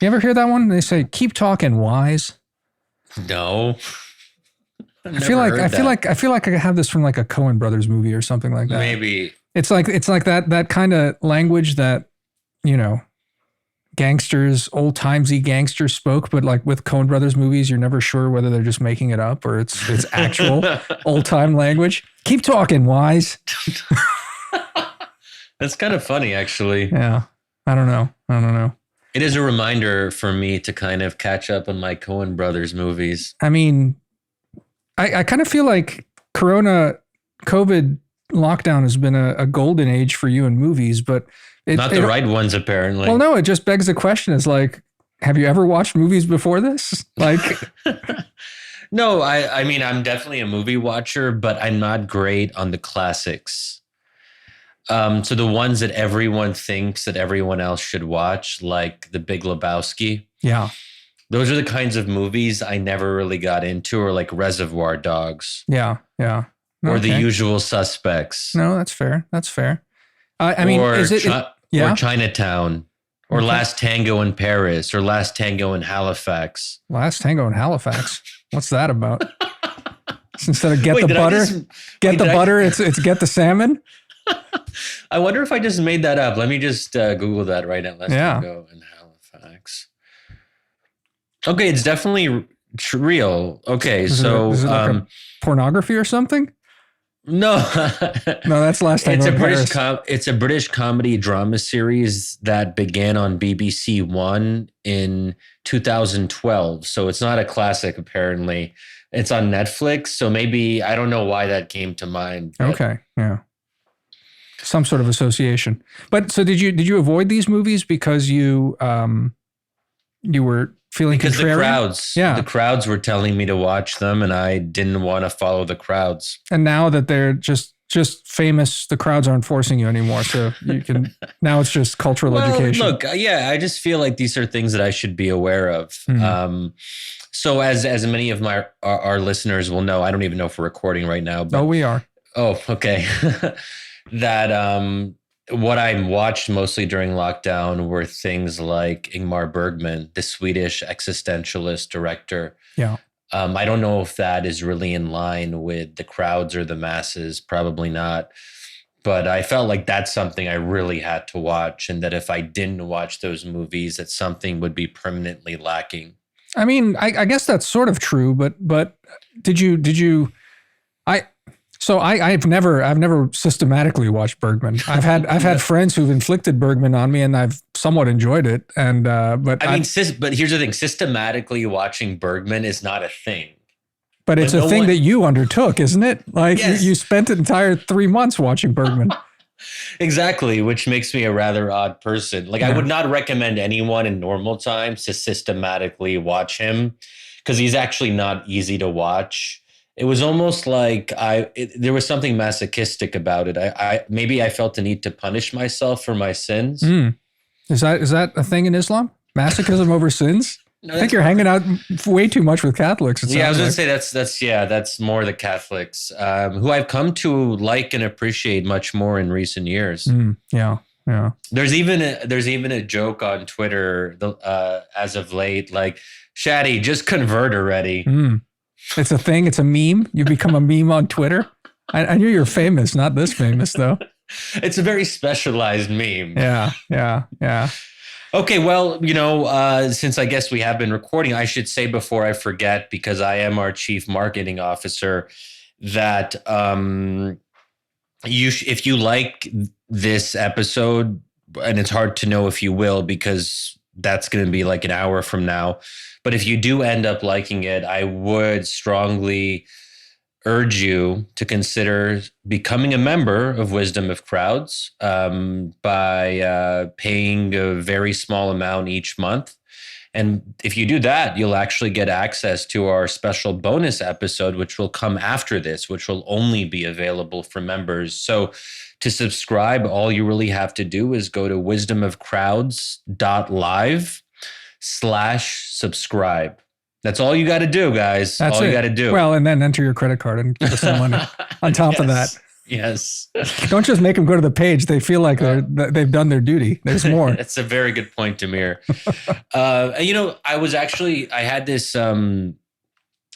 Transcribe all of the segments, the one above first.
You ever hear that one? They say, keep talking wise. No. I feel like I have this from like a Coen Brothers movie or something like that. Maybe. It's like that kind of language that, you know, gangsters, old timesy gangsters spoke, but like with Coen Brothers movies, you're never sure whether they're just making it up or it's actual old time language. Keep talking, wise. That's kind of funny, actually. Yeah. I don't know. It is a reminder for me to kind of catch up on my Coen Brothers movies. I mean, I kind of feel like COVID lockdown has been a golden age for you in movies, but not the right ones, apparently. Well, no, it just begs the question is like, have you ever watched movies before this? Like, no, I mean, I'm definitely a movie watcher, but I'm not great on the classics. So the ones that everyone thinks that everyone else should watch, like The Big Lebowski. Yeah. Those are the kinds of movies I never really got into, or like Reservoir Dogs. Yeah. Yeah. Or The Usual Suspects. No, that's fair. I mean, or is it? Or Chinatown, or Last Tango in Paris, or Last Tango in Halifax. Last Tango in Halifax. What's that about? Instead of get the butter, it's get the salmon. I wonder if I just made that up. Let me just Google that right now. Last Tango in Halifax. Okay, it's definitely real. Okay, is it like a pornography or something? No, no, that's Last Tango in Paris. It's a British comedy drama series that began on BBC One in 2012. So it's not a classic, apparently. It's on Netflix. So maybe, I don't know why that came to mind. Okay, yeah. Some sort of association. But so did you avoid these movies because you were feeling contrarian? The crowds were telling me to watch them, and I didn't want to follow the crowds. And now that they're just famous, the crowds aren't forcing you anymore. So you can now it's just cultural education. Look, I just feel like these are things that I should be aware of. Mm-hmm. So as many of our listeners will know, I don't even know if we're recording right now. But, we are. Oh, okay. That what I watched mostly during lockdown were things like Ingmar Bergman, the Swedish existentialist director. Yeah. I don't know if that is really in line with the crowds or the masses. Probably not. But I felt like that's something I really had to watch, and that if I didn't watch those movies, that something would be permanently lacking. I mean, I guess that's sort of true, but did you? I've never systematically watched Bergman. I've had friends who've inflicted Bergman on me, and I've somewhat enjoyed it. And but here's the thing: systematically watching Bergman is not a thing. But it's a thing that you undertook, isn't it? Like yes. you spent an entire 3 months watching Bergman. Exactly, which makes me a rather odd person. Like I would not recommend anyone in normal times to systematically watch him, because he's actually not easy to watch. It was almost like there was something masochistic about it. I felt the need to punish myself for my sins. Is that a thing in Islam? Masochism over sins? No, I think you're hanging out way too much with Catholics. Yeah, I was going to say that's more the Catholics, who I've come to like and appreciate much more in recent years. Yeah. There's even a joke on Twitter as of late, like, Shadi, just convert already. It's a thing. It's a meme. You become a meme on Twitter. I knew you're famous, not this famous though. It's a very specialized meme. Yeah. Okay, well, since I guess we have been recording, I should say before I forget, because I am our chief marketing officer, that if you like this episode, and it's hard to know if you will, because that's going to be like an hour from now. But if you do end up liking it, I would strongly urge you to consider becoming a member of Wisdom of Crowds by paying a very small amount each month. And if you do that, you'll actually get access to our special bonus episode, which will come after this, which will only be available for members. So to subscribe, all you really have to do is go to wisdomofcrowds.live/subscribe. That's all you got to do, guys. That's all you got to do. Well, and then enter your credit card and give us some money on top of that. Yes. Don't just make them go to the page. They feel like they've done their duty. There's more. That's a very good point, Damir. I had this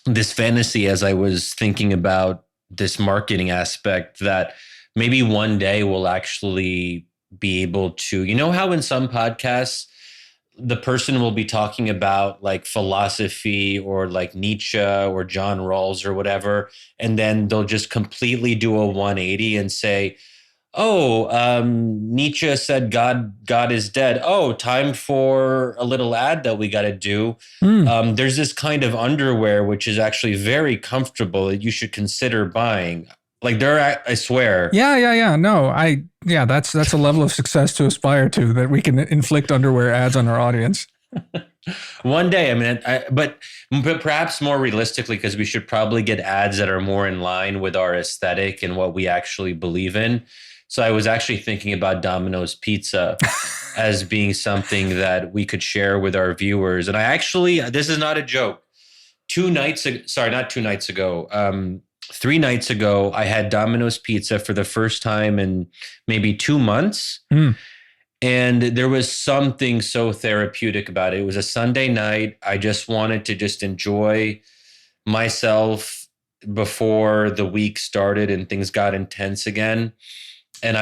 this fantasy as I was thinking about this marketing aspect that maybe one day we'll actually be able to, how in some podcasts, the person will be talking about like philosophy or like Nietzsche or John Rawls or whatever, and then they'll just completely do a 180 and say, "Oh, Nietzsche said God is dead. Oh, time for a little ad that we got to do. There's this kind of underwear which is actually very comfortable that you should consider buying." Like I swear. Yeah. No, that's a level of success to aspire to, that we can inflict underwear ads on our audience. One day, but perhaps more realistically, because we should probably get ads that are more in line with our aesthetic and what we actually believe in. So I was actually thinking about Domino's Pizza as being something that we could share with our viewers. And this is not a joke. 3 nights ago, I had Domino's Pizza for the first time in maybe 2 months. And there was something so therapeutic about it. It was a Sunday night. I just wanted to just enjoy myself before the week started and things got intense again. And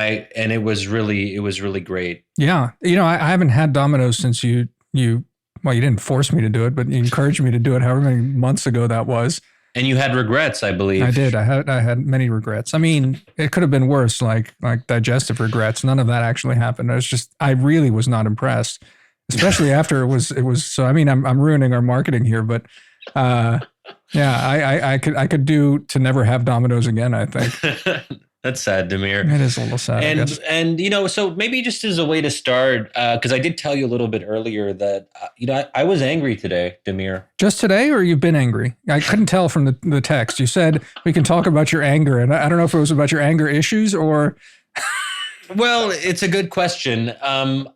it was really great. Yeah. I haven't had Domino's since you didn't force me to do it, but you encouraged me to do it however many months ago that was. And you had regrets, I believe. I did. I had many regrets. I mean, it could have been worse, like digestive regrets. None of that actually happened. I really was not impressed, especially after it was. So, I mean, I'm ruining our marketing here, but I could do to never have Domino's again, I think. That's sad, Damir. It is a little sad, I guess. And so maybe just as a way to start, because I did tell you a little bit earlier that I was angry today, Damir. Just today, or you've been angry? I couldn't tell from the text. You said we can talk about your anger, and I don't know if it was about your anger issues or. Well, it's a good question. I've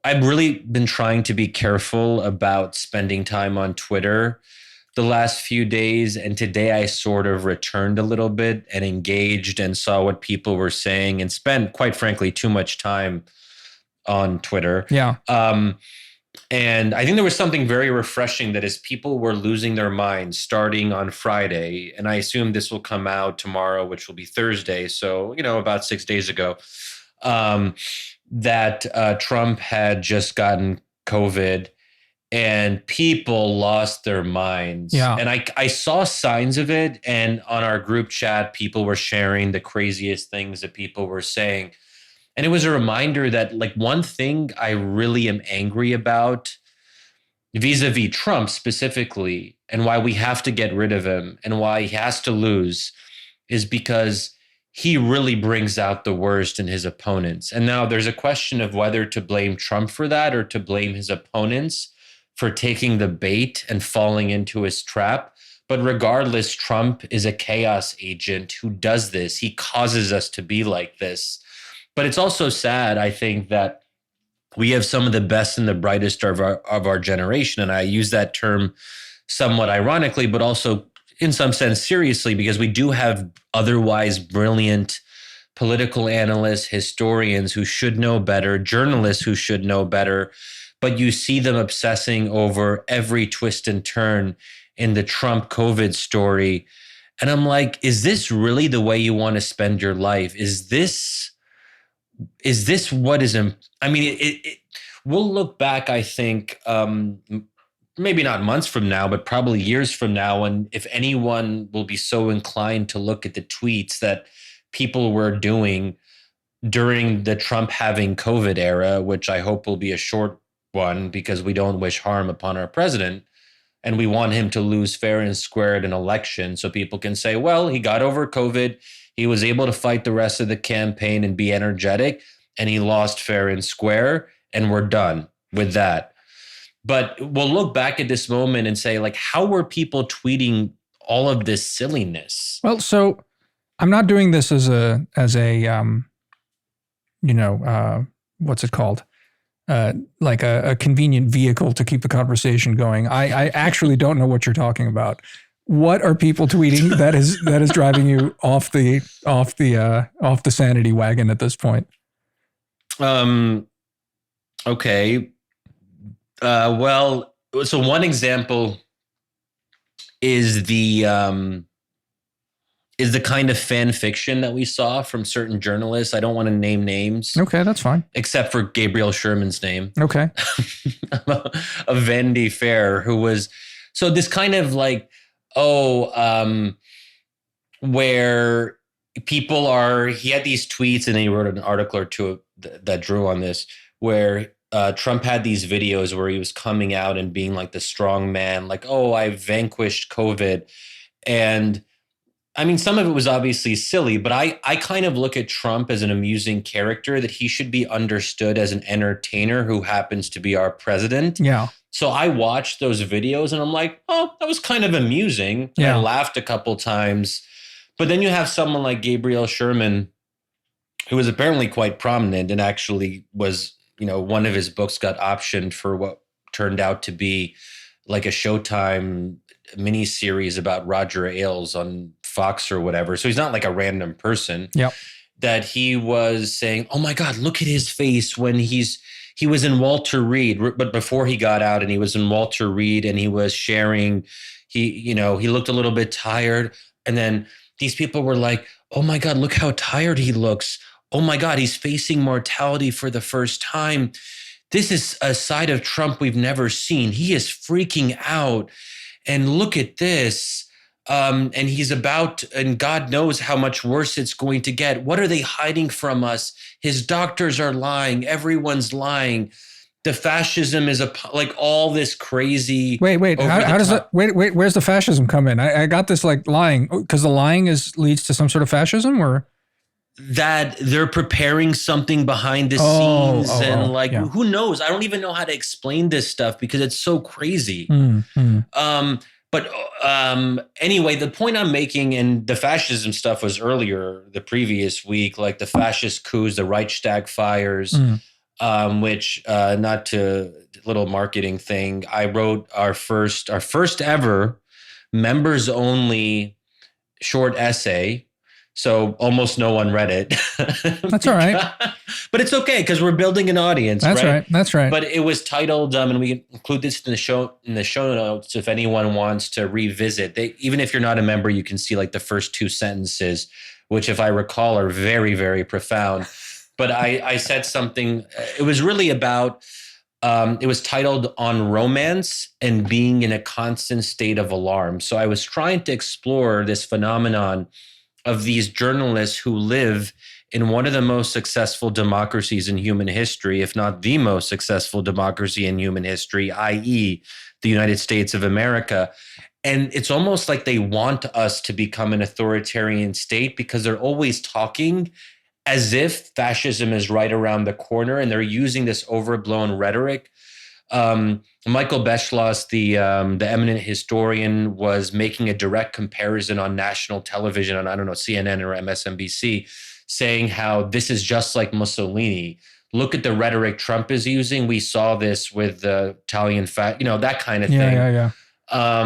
really been trying to be careful about spending time on Twitter the last few days, and today I sort of returned a little bit and engaged and saw what people were saying and spent, quite frankly, too much time on Twitter. Yeah. And I think there was something very refreshing that as people were losing their minds starting on Friday, and I assume this will come out tomorrow, which will be Thursday. So, about 6 days ago, that Trump had just gotten COVID. And people lost their minds. Yeah. And I saw signs of it. And on our group chat, people were sharing the craziest things that people were saying. And it was a reminder that, like, one thing I really am angry about vis-a-vis Trump specifically, and why we have to get rid of him and why he has to lose, is because he really brings out the worst in his opponents. And now there's a question of whether to blame Trump for that or to blame his opponents for taking the bait and falling into his trap. But regardless, Trump is a chaos agent who does this. He causes us to be like this. But it's also sad, I think, that we have some of the best and the brightest of our generation. And I use that term somewhat ironically, but also in some sense seriously, because we do have otherwise brilliant political analysts, historians who should know better, journalists who should know better. But you see them obsessing over every twist and turn in the Trump COVID story. And I'm like, is this really the way you want to spend your life? Is this what is, we'll look back, I think, maybe not months from now, but probably years from now. And if anyone will be so inclined to look at the tweets that people were doing during the Trump having COVID era, which I hope will be a short one because we don't wish harm upon our president and we want him to lose fair and square at an election so people can say, well, he got over COVID, he was able to fight the rest of the campaign and be energetic, and he lost fair and square, and we're done with that. But we'll look back at this moment and say, like, how were people tweeting all of this silliness? Well, so I'm not doing this as a what's it called? Like a convenient vehicle to keep the conversation going. I actually don't know what you're talking about. what are people tweeting that is driving you off the sanity wagon at this point? Okay. Well, so one example is the kind of fan fiction that we saw from certain journalists. I don't want to name names. Okay, that's fine. Except for Gabriel Sherman's name. Okay. Of Vanity Fair, who was, so this kind of like, where people are, he had these tweets and then he wrote an article or two that drew on this, where Trump had these videos where he was coming out and being like the strong man, like, oh, I vanquished COVID. And I mean, some of it was obviously silly, but I kind of look at Trump as an amusing character, that he should be understood as an entertainer who happens to be our president. Yeah. So I watched those videos and I'm like, oh, that was kind of amusing. Yeah. I laughed a couple times. But then you have someone like Gabriel Sherman, who was apparently quite prominent and actually was, one of his books got optioned for what turned out to be like a Showtime miniseries about Roger Ailes on Fox or whatever. So he's not like a random person. Yep. That he was saying, oh my God, look at his face when he was in Walter Reed, but before he got out, and he was in Walter Reed and he was sharing, he looked a little bit tired. And then these people were like, oh my God, look how tired he looks. Oh my God, he's facing mortality for the first time. This is a side of Trump we've never seen. He is freaking out. And look at this. And he's about, and God knows how much worse it's going to get. What are they hiding from us? His doctors are lying. Everyone's lying. The fascism is like all this crazy. Wait. How does that? Wait. Where's the fascism come in? I got this like lying, because the lying leads to some sort of fascism, or that they're preparing something behind the scenes who knows? I don't even know how to explain this stuff because it's so crazy. But anyway, the point I'm making, and the fascism stuff was earlier the previous week, like the fascist coups, the Reichstag fires, which not to little marketing thing. I wrote our first ever members only short essay. So almost no one read it. That's all right. But it's okay because we're building an audience. That's right. That's right. But it was titled, and we include this in the show notes if anyone wants to revisit. Even if you're not a member, you can see like the first two sentences, which if I recall are very, very profound. But I said something. It was really about. It was titled "On Romance and Being in a Constant State of Alarm." So I was trying to explore this phenomenon of these journalists who live in one of the most successful democracies in human history, if not the most successful democracy in human history, i.e. the United States of America. And it's almost like they want us to become an authoritarian state because they're always talking as if fascism is right around the corner, and they're using this overblown rhetoric. Michael Beschloss, the eminent historian, was making a direct comparison on national television on, I don't know, CNN or MSNBC, saying how this is just like Mussolini. Look at the rhetoric Trump is using. We saw this with the Italian that kind of thing. Yeah. I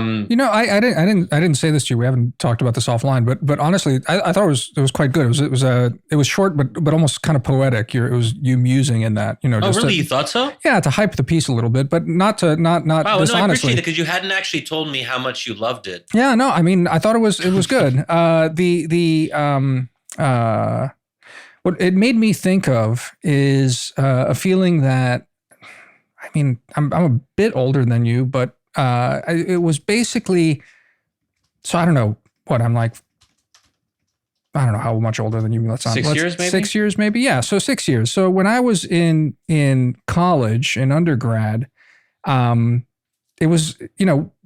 didn't say this to you. We haven't talked about this offline, but honestly, I thought it was quite good. It was short, but almost kind of poetic. It was you musing in that. Really? You thought so? Yeah, to hype the piece a little bit, but not dishonestly. No, I appreciate it because you hadn't actually told me how much you loved it. Yeah, no, I mean, I thought it was good. What it made me think of is a feeling that, I mean, I'm a bit older than you, but it was basically, so I don't know what I'm like. I don't know how much older than you. 6 years, maybe? 6 years, maybe. Yeah. So 6 years. So when I was in college, in undergrad, it was,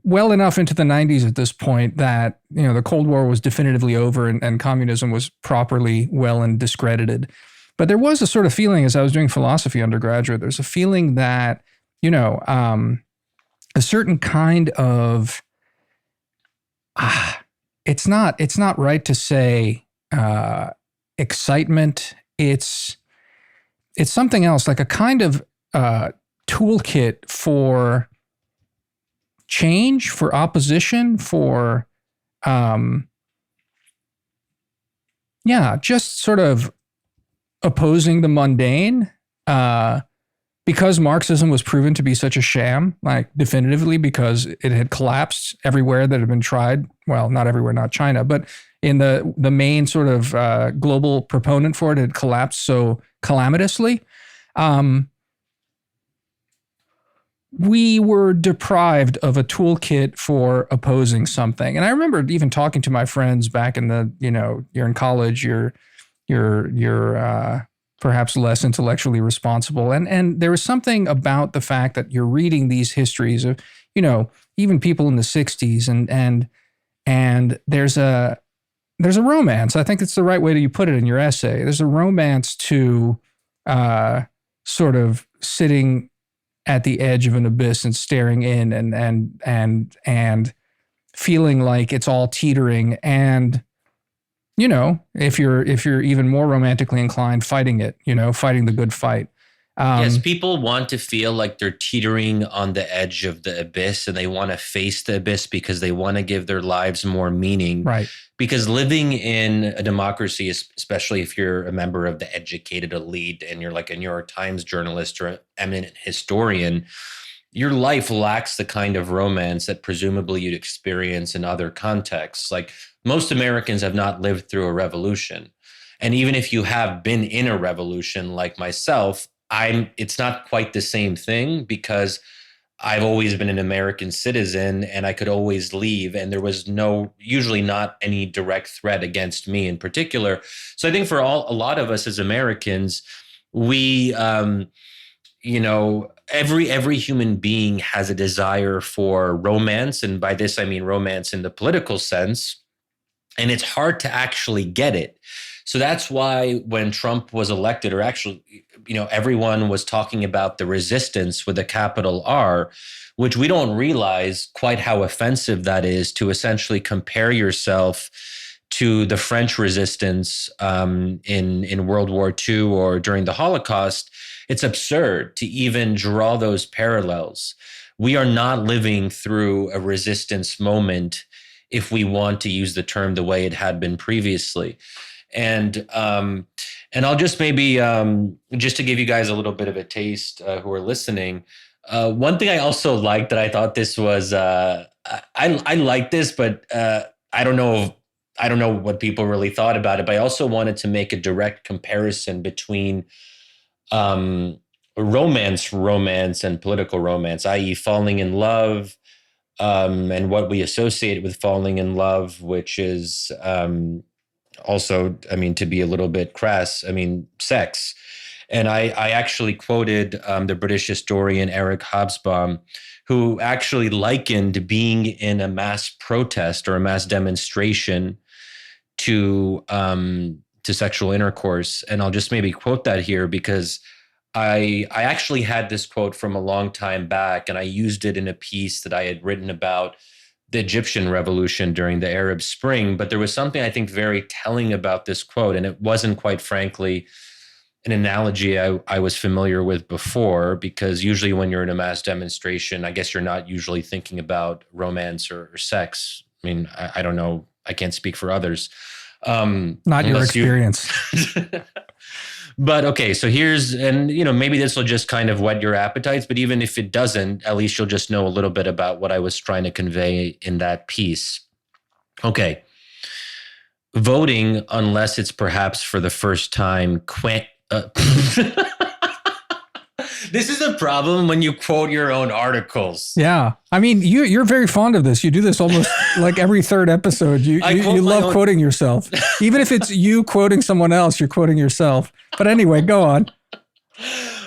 well enough into the 90s at this point that, the Cold War was definitively over and communism was properly well and discredited. But there was a sort of feeling as I was doing philosophy undergraduate, there's a feeling that, a certain kind of, it's not right to say excitement. It's something else, like a kind of toolkit for change, for opposition, for Yeah, just sort of opposing the mundane, because Marxism was proven to be such a sham, like definitively, because it had collapsed everywhere that had been tried. Well, not everywhere, not China, but in the main sort of global proponent for it had collapsed so calamitously. We were deprived of a toolkit for opposing something. And I remember even talking to my friends back in the, you're in college, you're perhaps less intellectually responsible. And there was something about the fact that you're reading these histories of, even people in the 60s and there's a romance. I think it's the right way that you put it in your essay. There's a romance to sort of sitting at the edge of an abyss and staring in and feeling like it's all teetering, and if you're even more romantically inclined, fighting it, fighting the good fight. Yes, people want to feel like they're teetering on the edge of the abyss, and they want to face the abyss because they want to give their lives more meaning. Right. Because living in a democracy, especially if you're a member of the educated elite and you're like a New York Times journalist or an eminent historian, your life lacks the kind of romance that presumably you'd experience in other contexts. Like, most Americans have not lived through a revolution. And even if you have been in a revolution like myself, it's not quite the same thing, because I've always been an American citizen and I could always leave, and there was usually not any direct threat against me in particular. So I think for a lot of us as Americans, we, every human being has a desire for romance. And by this, I mean romance in the political sense. And it's hard to actually get it. So that's why when Trump was elected, or actually, everyone was talking about the resistance with a capital R, which we don't realize quite how offensive that is, to essentially compare yourself to the French resistance in World War II or during the Holocaust. It's absurd to even draw those parallels. We are not living through a resistance moment, if we want to use the term the way it had been previously. And I'll just maybe, just to give you guys a little bit of a taste who are listening, one thing I also liked, that I thought this was, I like this, but I don't know what people really thought about it, but I also wanted to make a direct comparison between romance and political romance, i.e. falling in love, and what we associate with falling in love, which is also, to be a little bit crass, sex. And I actually quoted the British historian Eric Hobsbawm, who actually likened being in a mass protest or a mass demonstration to sexual intercourse. And I'll just maybe quote that here, because I actually had this quote from a long time back, and I used it in a piece that I had written about the Egyptian revolution during the Arab Spring. But there was something I think very telling about this quote, and it wasn't, quite frankly, an analogy I was familiar with before, because usually when you're in a mass demonstration, I guess you're not usually thinking about romance or sex. I don't know. I can't speak for others. Not your experience. But okay, so maybe this will just kind of whet your appetites, but even if it doesn't, at least you'll just know a little bit about what I was trying to convey in that piece. Okay. Voting, unless it's perhaps for the first time, This is a problem when you quote your own articles. Yeah. You're very fond of this. You do this almost like every third episode. You love quoting yourself. Even if it's you quoting someone else, you're quoting yourself. But anyway, go on.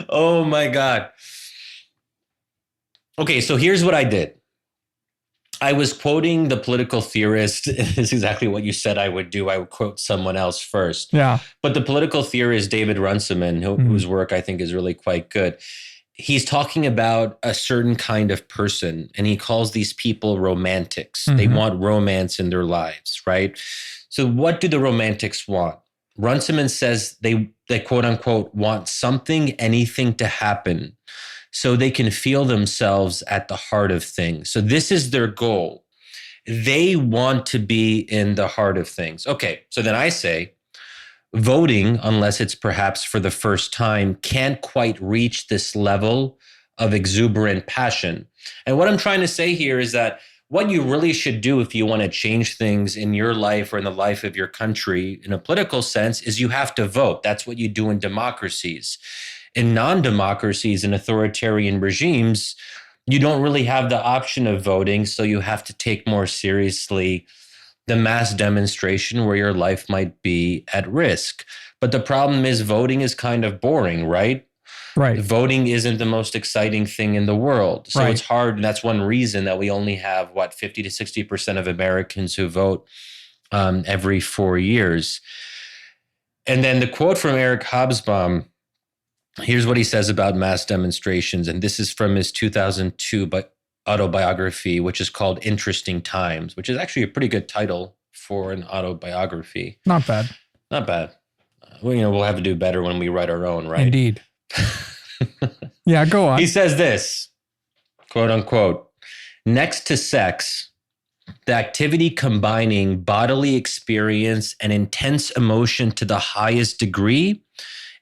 Oh my God. Okay, so here's what I did. I was quoting the political theorist. This is exactly what you said I would do. I would quote someone else first. Yeah. But the political theorist David Runciman, whose work I think is really quite good, he's talking about a certain kind of person, and he calls these people romantics. Mm-hmm. They want romance in their lives, right? So what do the romantics want? Runciman says they quote unquote want anything to happen, so they can feel themselves at the heart of things. So this is their goal, they want to be in the heart of things. Okay, so then I say voting, unless it's perhaps for the first time, can't quite reach this level of exuberant passion. And what I'm trying to say here is that what you really should do if you want to change things in your life or in the life of your country in a political sense is you have to vote. That's what you do in democracies. In non-democracies and authoritarian regimes, you don't really have the option of voting, so you have to take more seriously the mass demonstration where your life might be at risk. But the problem is voting is kind of boring, right? Right. Voting isn't the most exciting thing in the world. So Right. it's hard. And that's one reason that we only have, 50 to 60% of Americans who vote every 4 years. And then the quote from Eric Hobsbawm, here's what he says about mass demonstrations. And this is from his 2002 autobiography, which is called Interesting Times, which is actually a pretty good title for an autobiography. Not bad. Not bad. We'll have to do better when we write our own, right? Indeed. Yeah, go on. He says this, quote unquote, next to sex, the activity combining bodily experience and intense emotion to the highest degree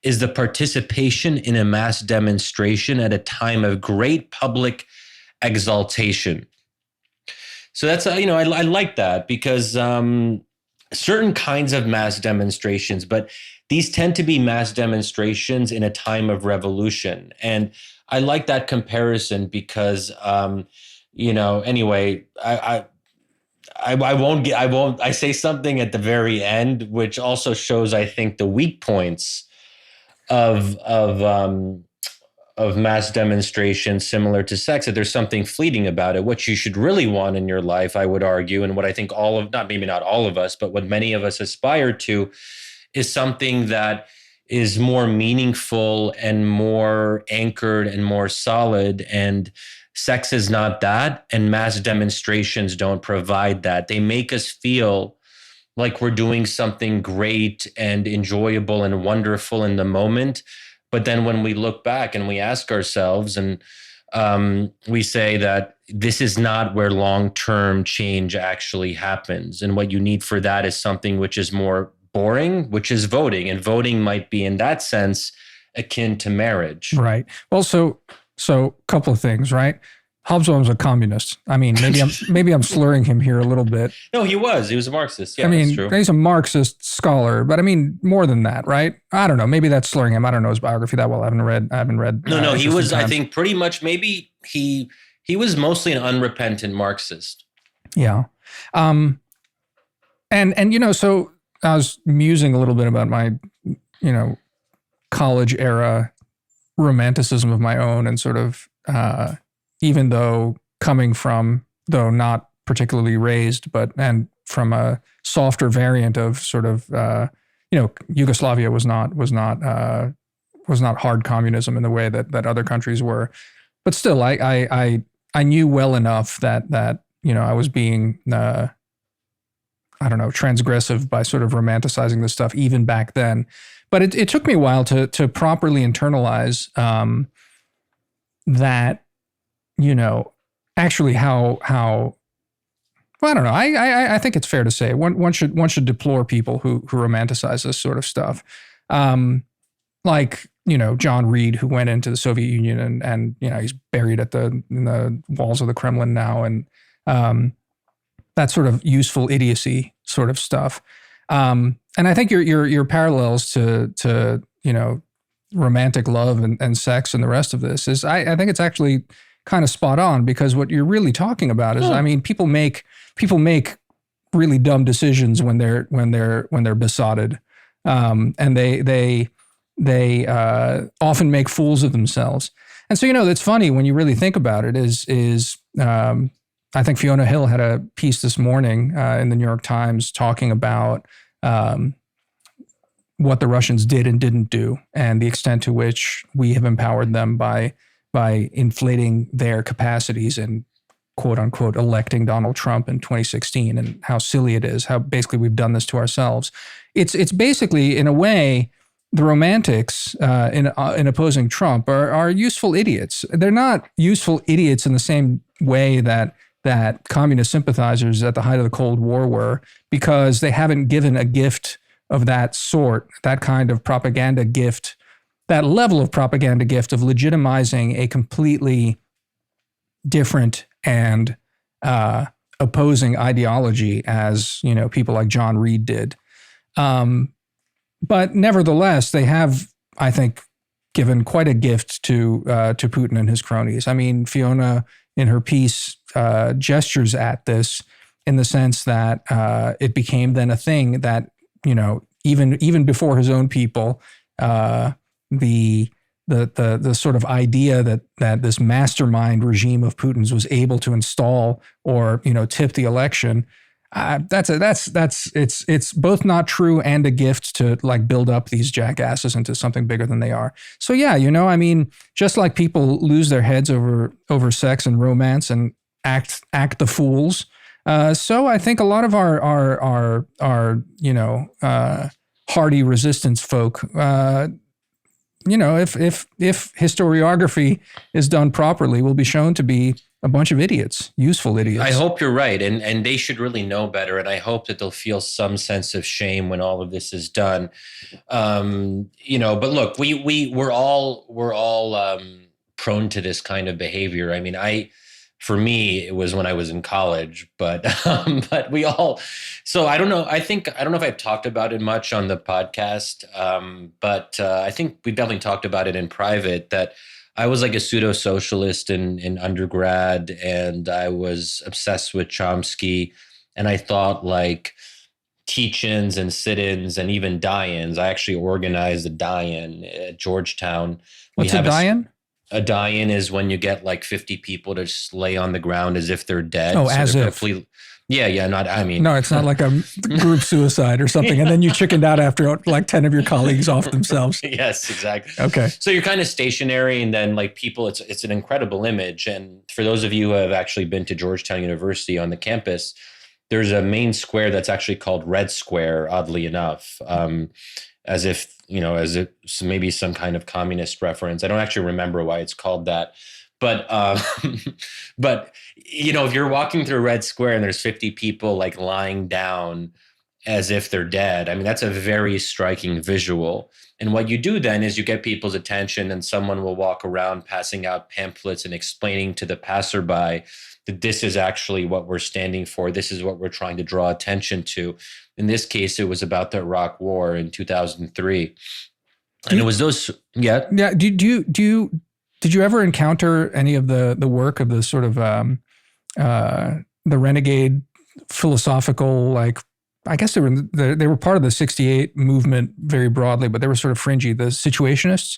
is the participation in a mass demonstration at a time of great public exaltation. So that's, I like that because certain kinds of mass demonstrations, but these tend to be mass demonstrations in a time of revolution. And I like that comparison because, anyway, I say something at the very end, which also shows, I think, the weak points of mass demonstrations similar to sex, that there's something fleeting about it. What you should really want in your life, I would argue, and what I think not all of us, but what many of us aspire to, is something that is more meaningful and more anchored and more solid. And sex is not that. And mass demonstrations don't provide that. They make us feel like we're doing something great and enjoyable and wonderful in the moment. But then when we look back and we ask ourselves and we say that this is not where long-term change actually happens. And what you need for that is something which is more boring, which is voting. And voting might be, in that sense, akin to marriage. Right. Well, so a couple of things, right? Hobsbawm's a communist. I mean, maybe I'm slurring him here a little bit. No, he was a Marxist. Yeah, I mean, that's true. He's a Marxist scholar, but I mean, more than that, right? I don't know. Maybe that's slurring him. I don't know his biography that well. I haven't read. No, he was. I think pretty much. Maybe he was mostly an unrepentant Marxist. Yeah, and so I was musing a little bit about my, college era romanticism of my own, and sort of. Even though coming from, though not particularly raised, and from a softer variant of sort of, Yugoslavia was not hard communism in the way that other countries were, but still, I knew well enough that I was being, transgressive by sort of romanticizing this stuff even back then, but it took me a while to properly internalize that. Actually how well, I don't know. I think it's fair to say one should deplore people who romanticize this sort of stuff. Like, John Reed, who went into the Soviet Union and he's buried in the walls of the Kremlin now. And that sort of useful idiocy sort of stuff. And I think your parallels to romantic love and sex and the rest of this is, I think it's actually kind of spot on, because what you're really talking about is, I mean, people make really dumb decisions when they're besotted, and they often make fools of themselves. And so it's funny when you really think about it. I think Fiona Hill had a piece this morning in the New York Times talking about what the Russians did and didn't do, and the extent to which we have empowered them by inflating their capacities and quote unquote electing Donald Trump in 2016, and how silly it is, how basically we've done this to ourselves. It's basically, in a way, the romantics in opposing Trump are useful idiots. They're not useful idiots in the same way that that communist sympathizers at the height of the Cold War were, because they haven't given a gift of that sort, that kind of propaganda gift, that level of propaganda gift of legitimizing a completely different and opposing ideology, as people like John Reed did. But nevertheless, they have, I think, given quite a gift to Putin and his cronies. I mean, Fiona, in her piece, gestures at this in the sense that it became then a thing that, even before his own people, the sort of idea that this mastermind regime of Putin's was able to install or tip the election. It's both not true and a gift to like build up these jackasses into something bigger than they are. So yeah, I mean, just like people lose their heads over sex and romance and act the fools. So I think a lot of our hardy resistance folk, if historiography is done properly, will be shown to be a bunch of idiots, useful idiots. I hope you're right. And they should really know better. And I hope that they'll feel some sense of shame when all of this is done. But look, we're all prone to this kind of behavior. I mean, for me, it was when I was in college, but we all, so I don't know. I don't know if I've talked about it much on the podcast, but I think we definitely talked about it in private, that I was like a pseudo-socialist in undergrad, and I was obsessed with Chomsky, and I thought like teach-ins and sit-ins and even die-ins. I actually organized a die-in at Georgetown. What's a die-in? A die-in is when you get like 50 people to just lay on the ground as if they're dead. Oh, so as if. No, it's not like a group suicide or something. And then you chickened out after like 10 of your colleagues off themselves. Yes, exactly. Okay. So you're kind of stationary, and then like people, it's an incredible image. And for those of you who have actually been to Georgetown University on the campus, there's a main square that's actually called Red Square, oddly enough. As if maybe some kind of communist reference. I don't actually remember why it's called that. But if you're walking through Red Square and there's 50 people like lying down as if they're dead, I mean, that's a very striking visual. And what you do then is you get people's attention, and someone will walk around passing out pamphlets and explaining to the passerby that this is actually what we're standing for. This is what we're trying to draw attention to. In this case, it was about the Iraq War in 2003. And it was those, yeah. Yeah. Did you ever encounter any of the work of the sort of the renegade philosophical, like, I guess they were part of the 68 movement very broadly, but they were sort of fringy, the situationists?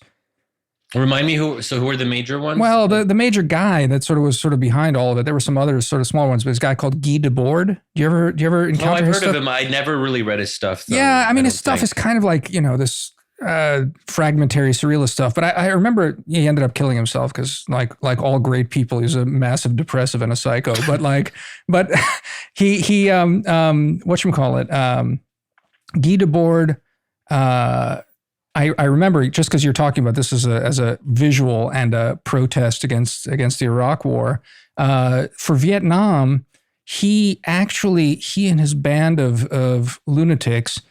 Remind me who are the major ones? Well, the major guy that was behind all of it. There were some other sort of small ones, but this guy called Guy Debord. Do you ever encounter his stuff? I've heard of him. I never really read his stuff, though. Yeah, I mean, his stuff is kind of like, this fragmentary surrealist stuff. But I remember he ended up killing himself because, like all great people, he was a massive depressive and a psycho. But he whatchamacallit, Guy Debord, I remember, just because you're talking about this as a visual and a protest against the Iraq War, for Vietnam, he and his band of lunatics,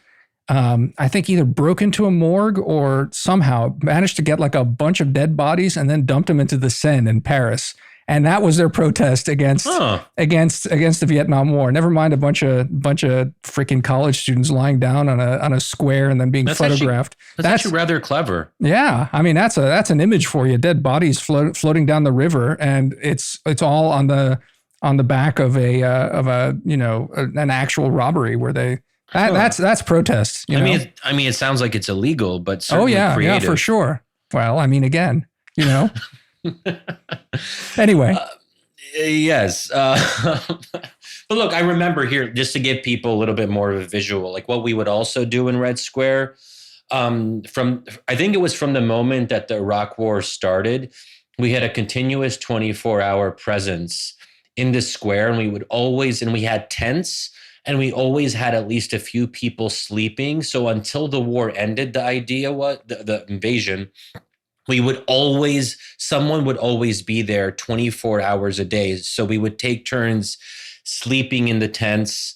I think either broke into a morgue or somehow managed to get like a bunch of dead bodies and then dumped them into the Seine in Paris. And that was their protest against the Vietnam War. Never mind a bunch of freaking college students lying down on a square and then being photographed. That's actually rather clever. Yeah, I mean that's an image for you. Dead bodies floating down the river, and it's all on the back of an actual robbery where they. That's protest. I mean, it sounds like it's illegal, but certainly creative. Yeah, for sure. Well, I mean, again, Anyway. Yes. But look, I remember here, just to give people a little bit more of a visual, like what we would also do in Red Square, I think it was from the moment that the Iraq War started, we had a continuous 24-hour presence in the square, and we had tents, and we always had at least a few people sleeping. So until the war ended, the idea was the invasion someone would always be there 24 hours a day. So we would take turns sleeping in the tents,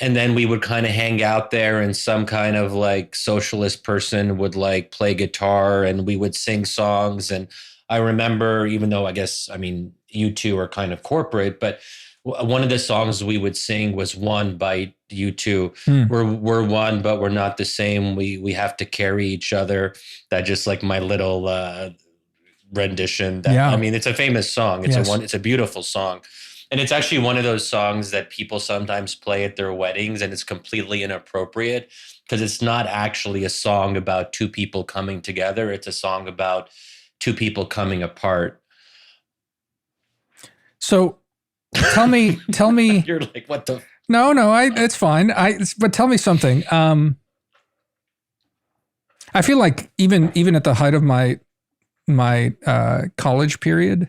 and then we would kind of hang out there, and some kind of like socialist person would like play guitar and we would sing songs. And I remember, even though I mean, you two are kind of corporate, but one of the songs we would sing was One by U2. We're one, but we're not the same. We have to carry each other. That just like my little rendition. I mean, it's a famous song. It's a beautiful song. And it's actually one of those songs that people sometimes play at their weddings, and it's completely inappropriate because it's not actually a song about two people coming together. It's a song about two people coming apart. So tell me. You're like, what the? No, it's fine. But tell me something. I feel like even at the height of my college period,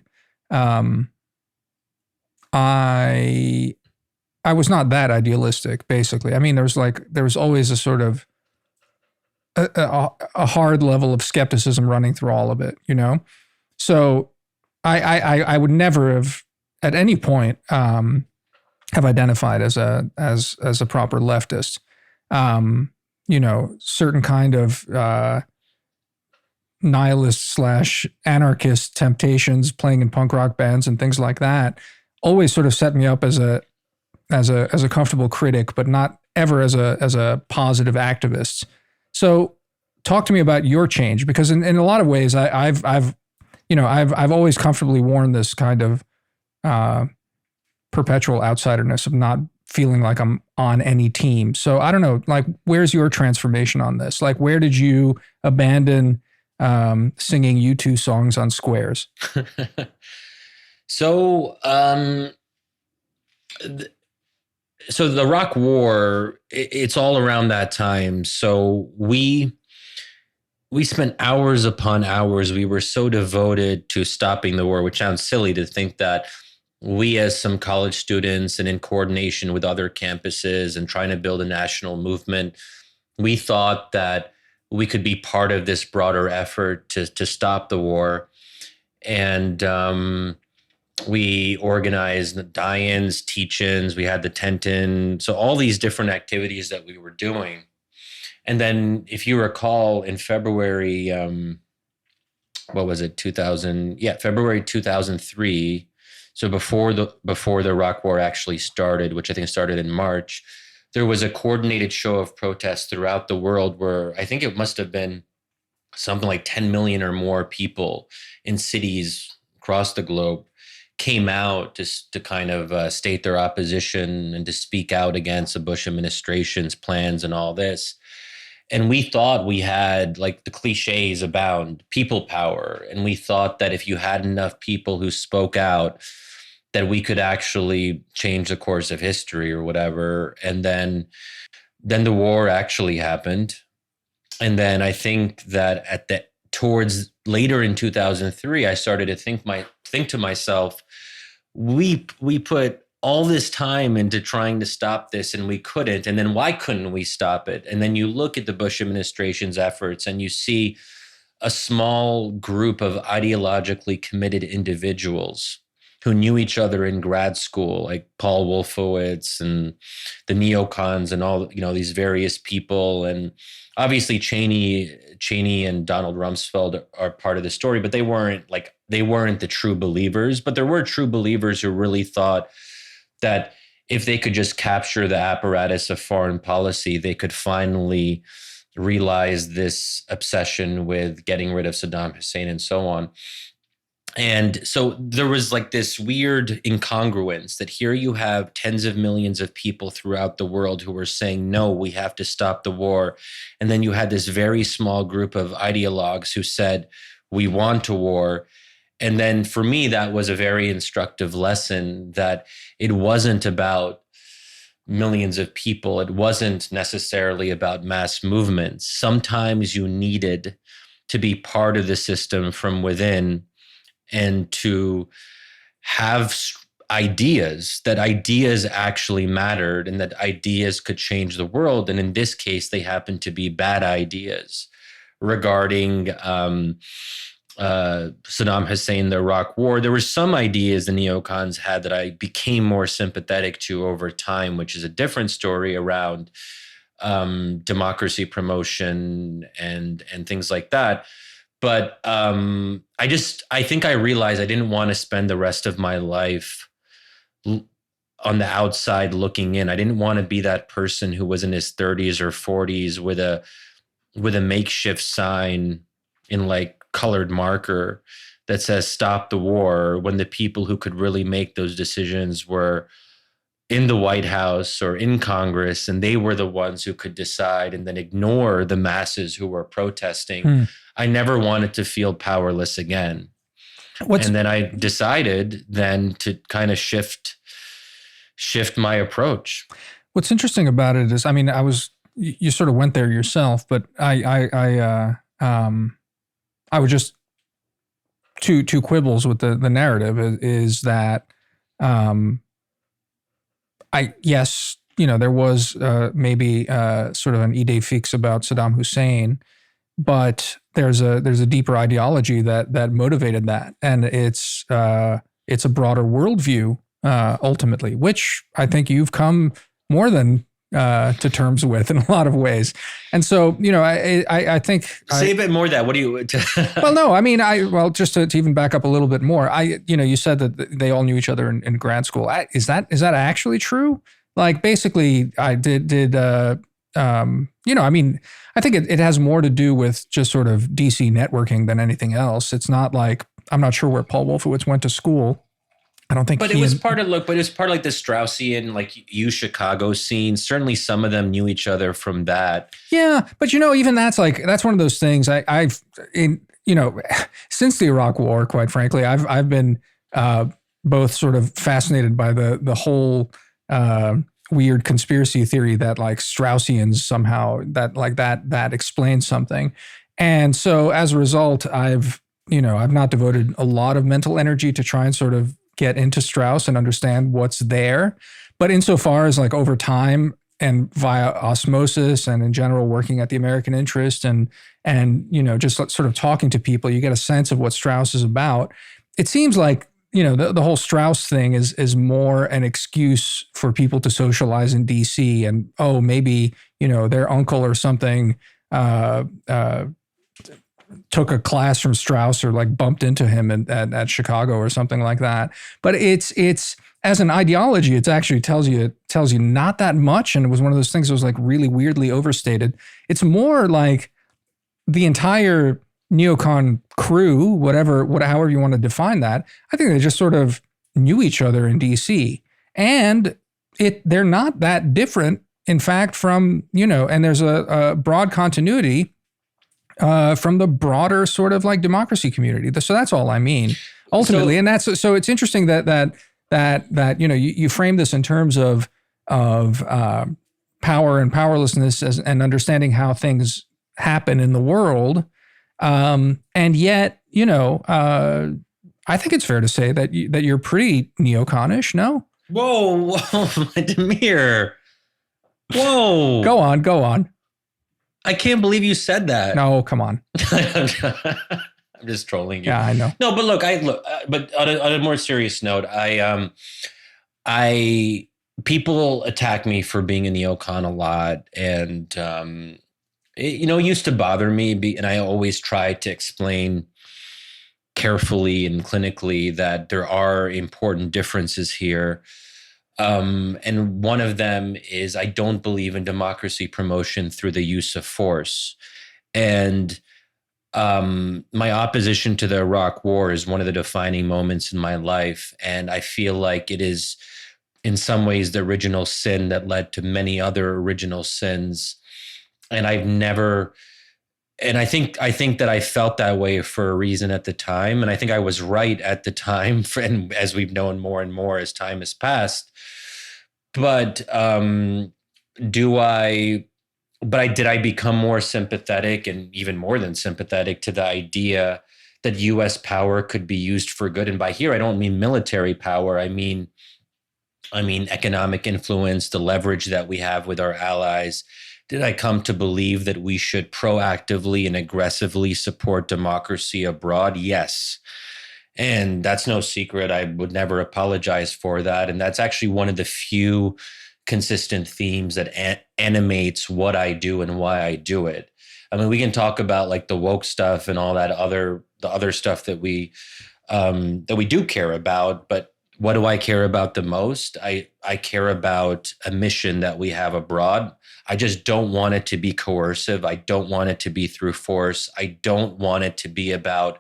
I was not that idealistic, basically. I mean, there was always a sort of a hard level of skepticism running through all of it, you know? So I would never have at any point have identified as a proper leftist. You know, certain kind of nihilist / anarchist temptations playing in punk rock bands and things like that always sort of set me up as a comfortable critic, but not ever as a positive activist. So talk to me about your change, because in a lot of ways I've always comfortably worn this kind of perpetual outsiderness of not feeling like I'm on any team. So I don't know, like, where's your transformation on this? Like, where did you abandon singing U2 songs on squares? So the Iraq War, it's all around that time. So we spent hours upon hours. We were so devoted to stopping the war, which sounds silly to think that we, as some college students and in coordination with other campuses and trying to build a national movement, we thought that we could be part of this broader effort to stop the war. And we organized die-ins, teach-ins, we had the tent-in, so all these different activities that we were doing. And then, if you recall, in February, February 2003, so before the Iraq War actually started, which I think started in March, there was a coordinated show of protests throughout the world where I think it must have been something like 10 million or more people in cities across the globe came out to kind of state their opposition and to speak out against the Bush administration's plans and all this. And we thought we had, like, the cliches abound, people power. And we thought that if you had enough people who spoke out, that we could actually change the course of history or whatever. And then the war actually happened. And then I think that towards later in 2003, I started to think to myself, we put all this time into trying to stop this and we couldn't. And then why couldn't we stop it? And then you look at the Bush administration's efforts and you see a small group of ideologically committed individuals who knew each other in grad school, like Paul Wolfowitz and the neocons and all, these various people. And obviously Cheney and Donald Rumsfeld are part of the story, but they weren't the true believers. But there were true believers who really thought that if they could just capture the apparatus of foreign policy, they could finally realize this obsession with getting rid of Saddam Hussein and so on. And so there was like this weird incongruence that here you have tens of millions of people throughout the world who were saying, no, we have to stop the war. And then you had this very small group of ideologues who said, we want a war. And then for me, that was a very instructive lesson that it wasn't about millions of people. It wasn't necessarily about mass movements. Sometimes you needed to be part of the system from within and to have ideas, that ideas actually mattered and that ideas could change the world. And in this case, they happened to be bad ideas regarding Saddam Hussein, the Iraq War, there were some ideas the neocons had that I became more sympathetic to over time, which is a different story around democracy promotion and things like that. But I think I realized I didn't want to spend the rest of my life on the outside looking in. I didn't want to be that person who was in his 30s or 40s with a makeshift sign in like colored marker that says stop the war, when the people who could really make those decisions were in the White House or in Congress, and they were the ones who could decide and then ignore the masses who were protesting. I never wanted to feel powerless again. And then I decided then to kind of shift my approach. What's interesting about it is, I mean, you sort of went there yourself, but I would just two quibbles with the narrative is that, yes, there was maybe sort of an idée fixe about Saddam Hussein, but there's a deeper ideology that motivated that, and it's a broader worldview ultimately, which I think you've come more than to terms with in a lot of ways. And so, I think say a bit more of that. What do you? Well, no, I mean, just to even back up a little bit more, you said that they all knew each other in grad school. Is that actually true? Like, basically, I did. I mean, I think it has more to do with just sort of DC networking than anything else. It's not like, I'm not sure where Paul Wolfowitz went to school. I don't think, but it was part of like the Straussian, like Chicago scene. Certainly, some of them knew each other from that. Yeah, but even that's one of those things. I've since the Iraq War, quite frankly, I've been both sort of fascinated by the whole weird conspiracy theory that like Straussians somehow that explains something, and so as a result, I've not devoted a lot of mental energy to try and sort of get into Strauss and understand what's there. But insofar as like over time and via osmosis and in general working at the American Interest and just sort of talking to people, you get a sense of what Strauss is about. It seems like, the whole Strauss thing is more an excuse for people to socialize in DC and, maybe, their uncle or something took a class from Strauss or like bumped into him at Chicago or something like that. But it's as an ideology, it actually tells you not that much. And it was one of those things that was like really weirdly overstated. It's more like the entire neocon crew, however you want to define that. I think they just sort of knew each other in DC, and they're not that different, in fact, from, and there's a broad continuity from the broader sort of like democracy community. So that's all I mean, ultimately. And so it's interesting that you frame this in terms of power and powerlessness and understanding how things happen in the world. And yet, I think it's fair to say that you're pretty neoconish, no? Whoa, Damir. Whoa. Go on. I can't believe you said that. No, come on. I'm just trolling you. Yeah, I know. No, but but on a more serious note, people attack me for being a neocon a lot, and it used to bother me, and I always try to explain carefully and clinically that there are important differences here. And one of them is I don't believe in democracy promotion through the use of force. And my opposition to the Iraq War is one of the defining moments in my life. And I feel like it is in some ways the original sin that led to many other original sins. And I think that I felt that way for a reason at the time. And I think I was right at the time, and as we've known more and more as time has passed. But did I become more sympathetic, and even more than sympathetic, to the idea that U.S. power could be used for good? And by here, I don't mean military power. I mean economic influence, the leverage that we have with our allies, did I come to believe that we should proactively and aggressively support democracy abroad? Yes. And that's no secret. I would never apologize for that. And that's actually one of the few consistent themes that animates what I do and why I do it. I mean, we can talk about like the woke stuff and all that the other stuff that we do care about, but what do I care about the most? I care about a mission that we have abroad. I just don't want it to be coercive. I don't want it to be through force. I don't want it to be about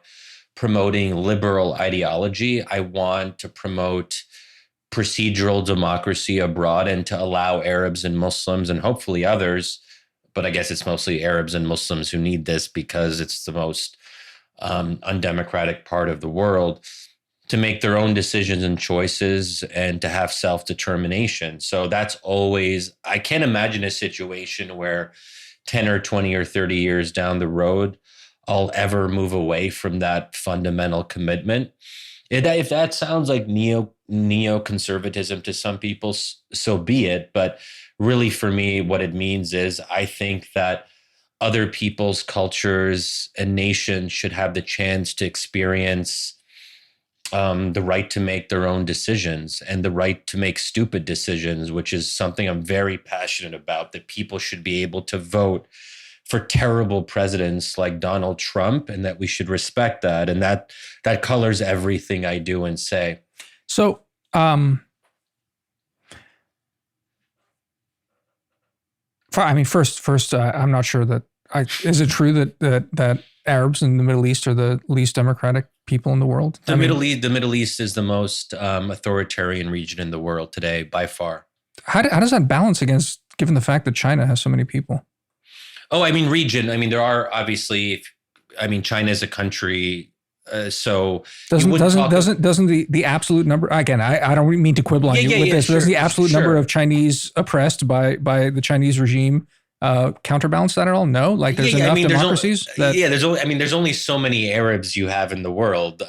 promoting liberal ideology. I want to promote procedural democracy abroad and to allow Arabs and Muslims and hopefully others, but I guess it's mostly Arabs and Muslims who need this because it's the most undemocratic part of the world, to make their own decisions and choices and to have self-determination. So that's always, I can't imagine a situation where 10 or 20 or 30 years down the road, I'll ever move away from that fundamental commitment. If that sounds like neoconservatism to some people, so be it. But really for me, what it means is I think that other people's cultures and nations should have the chance to experience the right to make their own decisions and the right to make stupid decisions, which is something I'm very passionate about, that people should be able to vote for terrible presidents like Donald Trump, and that we should respect that. And that colors everything I do and say. So, first, I'm not sure that is it true that Arabs in the Middle East are the least democratic people in the world? The Middle East is the most authoritarian region in the world today, by far. How does that balance against, given the fact that China has so many people? Oh, I mean, region. I mean, there are obviously, China is a country. So doesn't the absolute number, again, I don't mean to quibble on you with this, but does the absolute number of Chinese oppressed by the Chinese regime counterbalance that at all? No, like there's enough democracies. There's only so many Arabs you have in the world.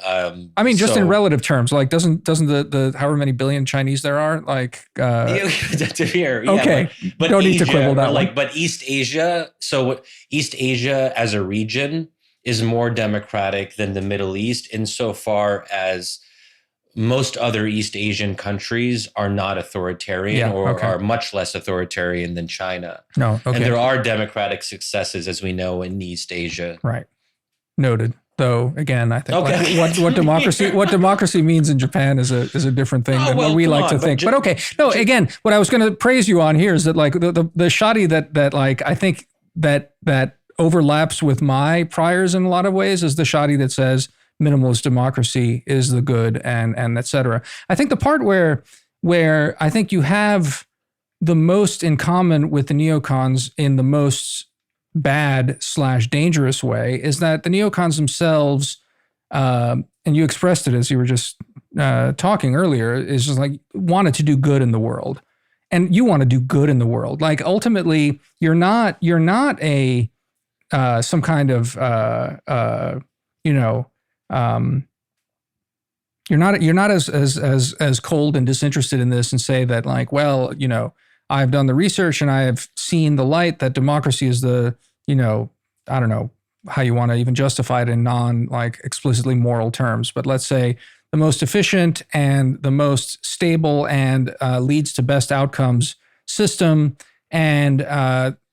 Just in relative terms, like doesn't the however many billion Chinese there are, like okay, but don't need to quibble that one. But East Asia, so East Asia as a region is more democratic than the Middle East insofar as most other East Asian countries are not authoritarian are much less authoritarian than China. No, okay. And there are democratic successes, as we know, in East Asia. Right. Noted. Though, again, I think what democracy means in Japan is a different thing than what we like to think. But okay. No, again, what I was going to praise you on here is that like the Shadi that like I think that overlaps with my priors in a lot of ways is the Shadi that says minimalist democracy is the good and et cetera. I think the part where I think you have the most in common with the neocons in the most bad / dangerous way is that the neocons themselves, and you expressed it as you were just talking earlier, is just like wanted to do good in the world. And you want to do good in the world. Like ultimately, you're not a some kind of you're not as cold and disinterested in this and say that like, well, I've done the research and I have seen the light that democracy is the, I don't know how you want to even justify it in non like explicitly moral terms, but let's say the most efficient and the most stable and leads to best outcomes system. And,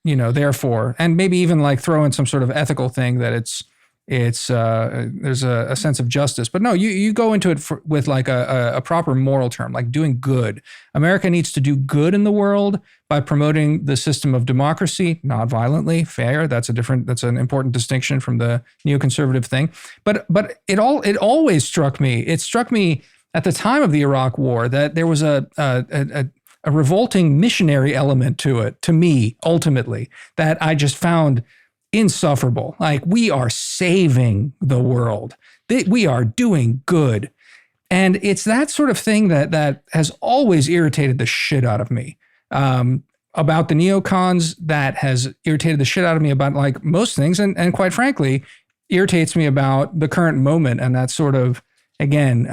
therefore, and maybe even like throw in some sort of ethical thing that it's there's a sense of justice, but no, you go into it with like a proper moral term, like doing good. America needs to do good in the world by promoting the system of democracy, not violently, fair. That's an important distinction from the neoconservative thing. But it always struck me. It struck me at the time of the Iraq War that there was a revolting missionary element to it, to me, ultimately, that I just found insufferable. Like, we are saving the world. We are doing good. And it's that sort of thing that has always irritated the shit out of me about the neocons, that has irritated the shit out of me about like most things. And quite frankly, irritates me about the current moment and that sort of, again,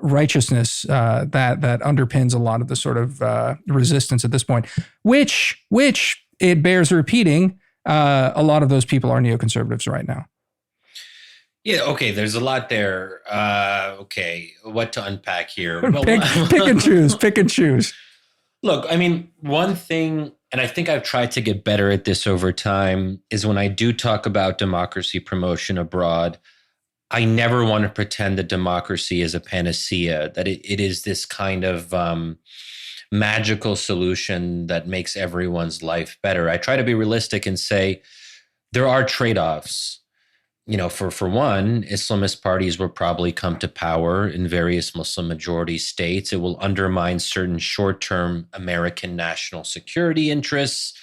righteousness that underpins a lot of the sort of resistance at this point, which it bears repeating. A lot of those people are neoconservatives right now. Yeah, okay, there's a lot there. Okay, what to unpack here? Pick and choose. Pick and choose. Look, I mean, one thing, and I think I've tried to get better at this over time, is when I do talk about democracy promotion abroad, I never want to pretend that democracy is a panacea, that it is this kind of magical solution that makes everyone's life better. I try to be realistic and say there are trade-offs. You know, for one, Islamist parties will probably come to power in various Muslim majority states. It will undermine certain short-term American national security interests,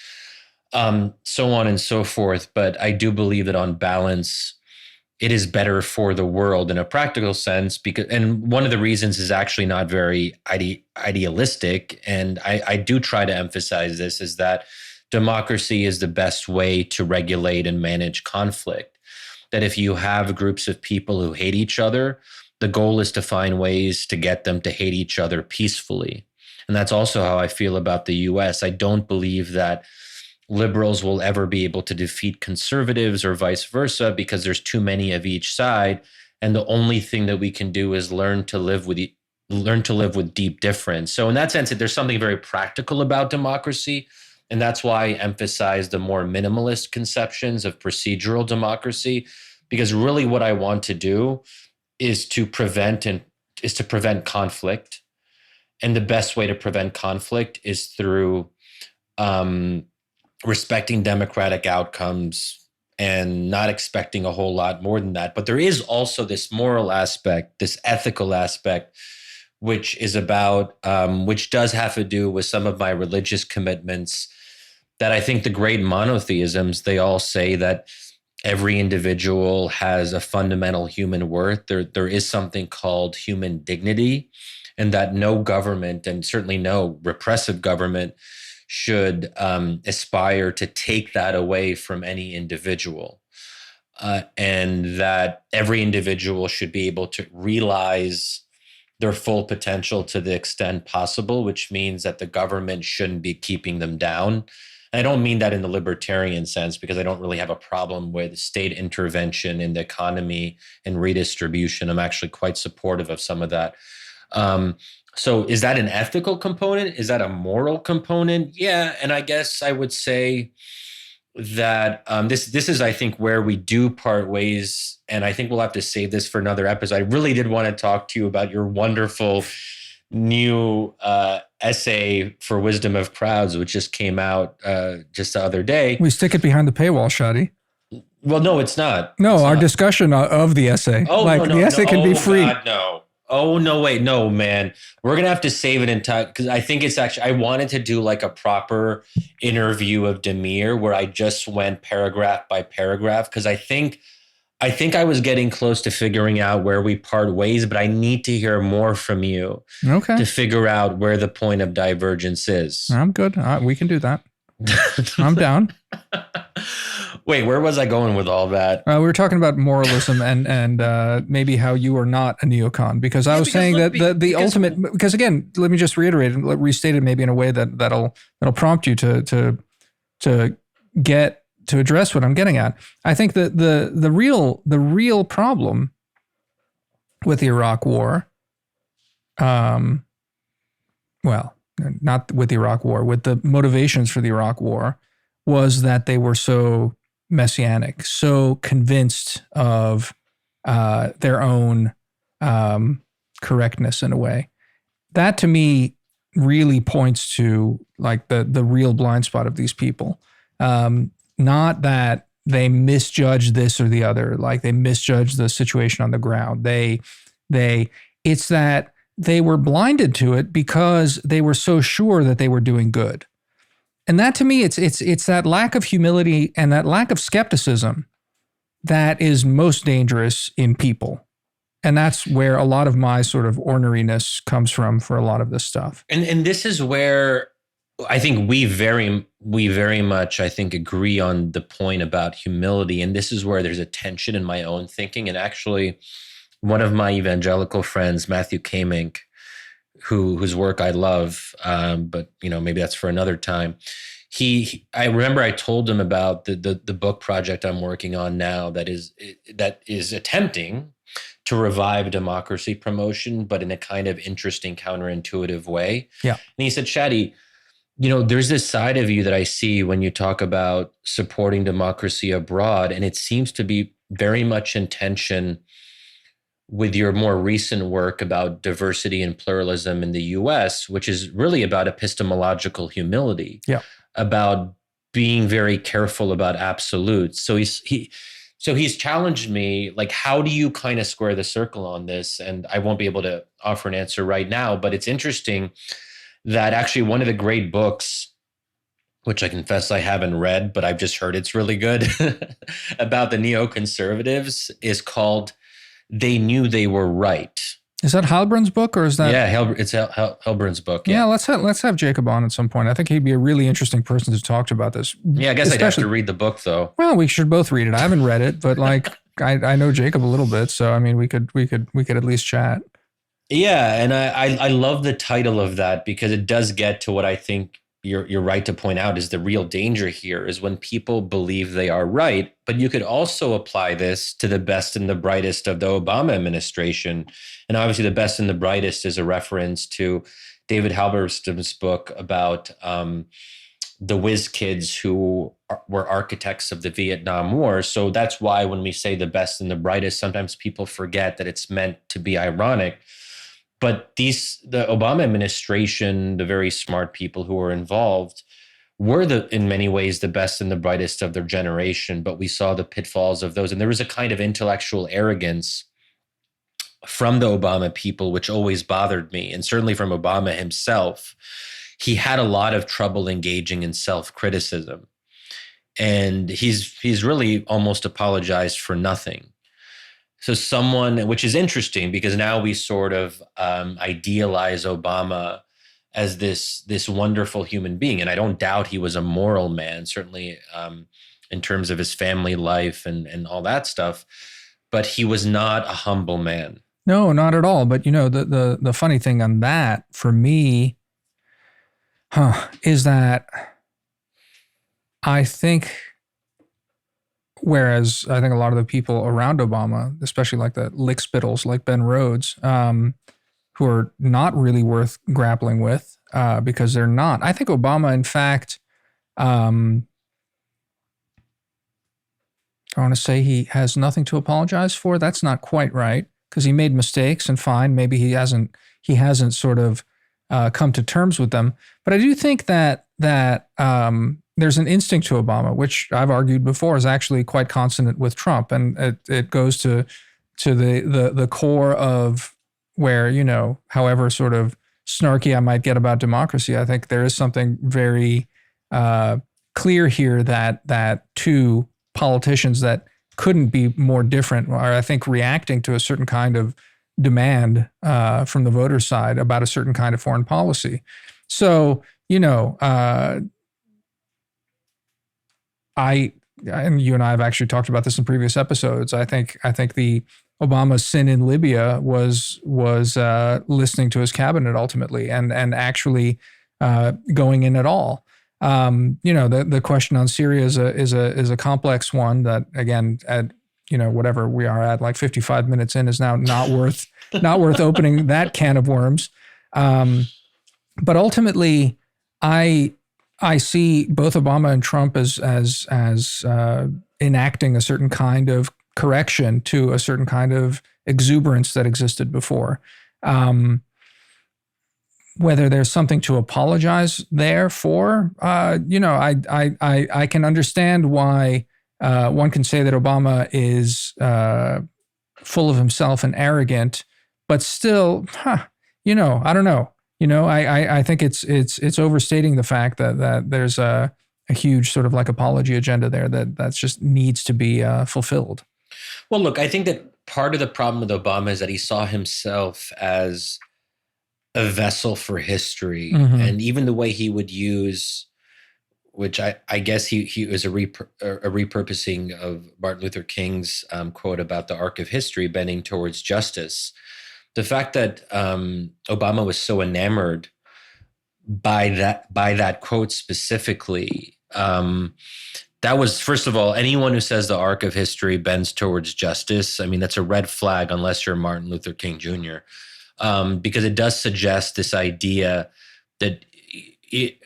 so on and so forth. But I do believe that on balance, it is better for the world in a practical sense, because, and one of the reasons is actually not very idealistic. And I do try to emphasize this, is that democracy is the best way to regulate and manage conflict. That if you have groups of people who hate each other, the goal is to find ways to get them to hate each other peacefully. And that's also how I feel about the US. I don't believe that liberals will ever be able to defeat conservatives or vice versa, because there's too many of each side. And the only thing that we can do is learn to live with deep difference. So in that sense, there's something very practical about democracy. And that's why I emphasize the more minimalist conceptions of procedural democracy, because really what I want to do is to prevent conflict. And the best way to prevent conflict is through respecting democratic outcomes and not expecting a whole lot more than that. But there is also this moral aspect, this ethical aspect, which is about, which does have to do with some of my religious commitments, that I think the great monotheisms, they all say that every individual has a fundamental human worth. There is something called human dignity, and that no government, and certainly no repressive government, should aspire to take that away from any individual. And that every individual should be able to realize their full potential to the extent possible, which means that the government shouldn't be keeping them down. And I don't mean that in the libertarian sense, because I don't really have a problem with state intervention in the economy and redistribution. I'm actually quite supportive of some of that. So is that an ethical component? Is that a moral component? Yeah. And I guess I would say that this is, I think, where we do part ways. And I think we'll have to save this for another episode. I really did want to talk to you about your wonderful new essay for Wisdom of Crowds, which just came out just the other day. We stick it behind the paywall, Shadi. Well, no, it's not. No, it's our not. Discussion of the essay. Oh, like no, the essay can be free. God, no. Oh, no, wait, no, man. We're going to have to save it in time, because I think it's actually, I wanted to do like a proper interview of Damir where I just went paragraph by paragraph, because I think I was getting close to figuring out where we part ways, but I need to hear more from you to figure out where the point of divergence is. I'm good. We can do that. I'm down. Wait, where was I going with all that? We were talking about moralism and maybe how you are not a neocon, because I was saying that the ultimate, because again, let me just reiterate and restate it maybe in a way that'll prompt you to get to address what I'm getting at. I think that the real problem with the Iraq War, well, not with the Iraq War, with the motivations for the Iraq War, was that they were so messianic, so convinced of their own correctness in a way. That to me really points to like the real blind spot of these people. Not that they misjudge this or the other, like they misjudge the situation on the ground. It's that they were blinded to it because they were so sure that they were doing good. And that to me, it's that lack of humility and that lack of skepticism that is most dangerous in people. And that's where a lot of my sort of orneriness comes from for a lot of this stuff. And this is where I think we very much, I think, agree on the point about humility. And this is where there's a tension in my own thinking. And actually, one of my evangelical friends, Matthew Kamink, whose work I love, but maybe that's for another time. I remember I told him about the book project I'm working on now that is attempting to revive democracy promotion, but in a kind of interesting, counterintuitive way. Yeah. And he said, Shadi, there's this side of you that I see when you talk about supporting democracy abroad, and it seems to be very much in tension with your more recent work about diversity and pluralism in the US, which is really about epistemological humility, Yeah. about being very careful about absolutes. So he's challenged me, like, how do you kind of square the circle on this? And I won't be able to offer an answer right now, but it's interesting that actually one of the great books, which I confess I haven't read, but I've just heard it's really good, about the neoconservatives is called They Knew They Were Right. Is that Halbrand's book, or is that? Yeah, it's Halbrand's book. Yeah, let's have Jacob on at some point. I think he'd be a really interesting person to talk about this. Yeah, I guess I'd have to read the book though. Well, we should both read it. I haven't read it, but like I know Jacob a little bit, so I mean we could at least chat. Yeah, and I love the title of that because it does get to what I think you're right to point out is the real danger here is when people believe they are right. But you could also apply this to the best and the brightest of the Obama administration. And obviously the best and the brightest is a reference to David Halberstam's book about the whiz kids who were architects of the Vietnam War. So that's why when we say the best and the brightest, sometimes people forget that it's meant to be ironic. But the Obama administration, the very smart people who were involved, were in many ways the best and the brightest of their generation. But we saw the pitfalls of those. And there was a kind of intellectual arrogance from the Obama people, which always bothered me. And certainly from Obama himself, he had a lot of trouble engaging in self-criticism. And he's really almost apologized for nothing. So someone, which is interesting because now we sort of idealize Obama as this wonderful human being. And I don't doubt he was a moral man, certainly in terms of his family life and all that stuff. But he was not a humble man. No, not at all. But, the funny thing on that for me, is that I think... Whereas I think a lot of the people around Obama, especially like the lickspittles like Ben Rhodes, who are not really worth grappling with because they're not. I think Obama, in fact, I want to say he has nothing to apologize for. That's not quite right because he made mistakes and fine. Maybe he hasn't sort of come to terms with them. But I do think that there's an instinct to Obama, which I've argued before is actually quite consonant with Trump. And it goes to the core of where, however sort of snarky I might get about democracy, I think there is something very clear here that two politicians that couldn't be more different are, I think, reacting to a certain kind of demand from the voters' side about a certain kind of foreign policy. So, and you and I have actually talked about this in previous episodes. I think the Obama's sin in Libya was listening to his cabinet ultimately and actually going in at all. The question on Syria is a complex one that, again, at whatever we are at, like 55 minutes in, is now not worth opening that can of worms. But ultimately, I see both Obama and Trump as enacting a certain kind of correction to a certain kind of exuberance that existed before. Whether there's something to apologize there for, I can understand why one can say that Obama is full of himself and arrogant, but still, I don't know. I think it's overstating the fact that there's a huge sort of like apology agenda there that just needs to be fulfilled. Well, look, I think that part of the problem with Obama is that he saw himself as a vessel for history. Mm-hmm. And even the way he would use, which I guess he was a repurposing of Martin Luther King's quote about the arc of history bending towards justice. The fact that Obama was so enamored by that quote specifically. That was, first of all, anyone who says the arc of history bends towards justice, I mean, that's a red flag unless you're Martin Luther King Jr., because it does suggest this idea that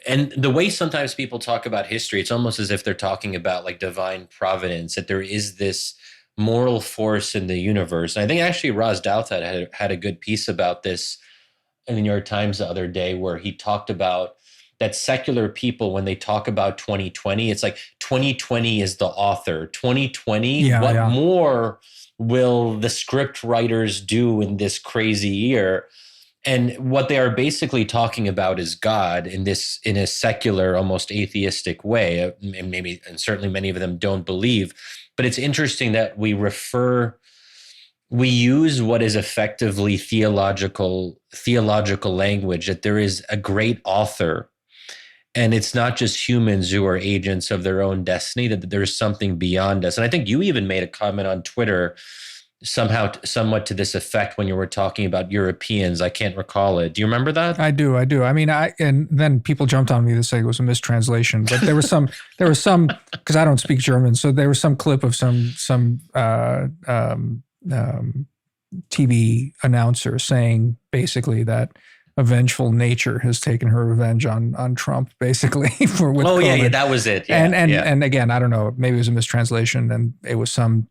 and the way sometimes people talk about history, it's almost as if they're talking about like divine providence, that there is this moral force in the universe. And I think actually Roz Douthat had a good piece about this in the New York Times the other day, where he talked about that secular people, when they talk about 2020, it's like 2020 is the author. 2020, what more will the script writers do in this crazy year? And what they are basically talking about is God in a secular, almost atheistic way. And certainly many of them don't believe. But it's interesting that we use what is effectively theological language, that there is a great author, and it's not just humans who are agents of their own destiny, that there's something beyond us. And I think you even made a comment on Twitter somewhat to this effect when you were talking about Europeans. I can't recall it. Do you remember that? I do. I mean, and then people jumped on me to say it was a mistranslation, but there was some, because I don't speak German. So there was some clip of some TV announcer saying basically that a vengeful nature has taken her revenge on Trump, basically with COVID. Yeah, that was it. Yeah, and again, I don't know, maybe it was a mistranslation, and it was a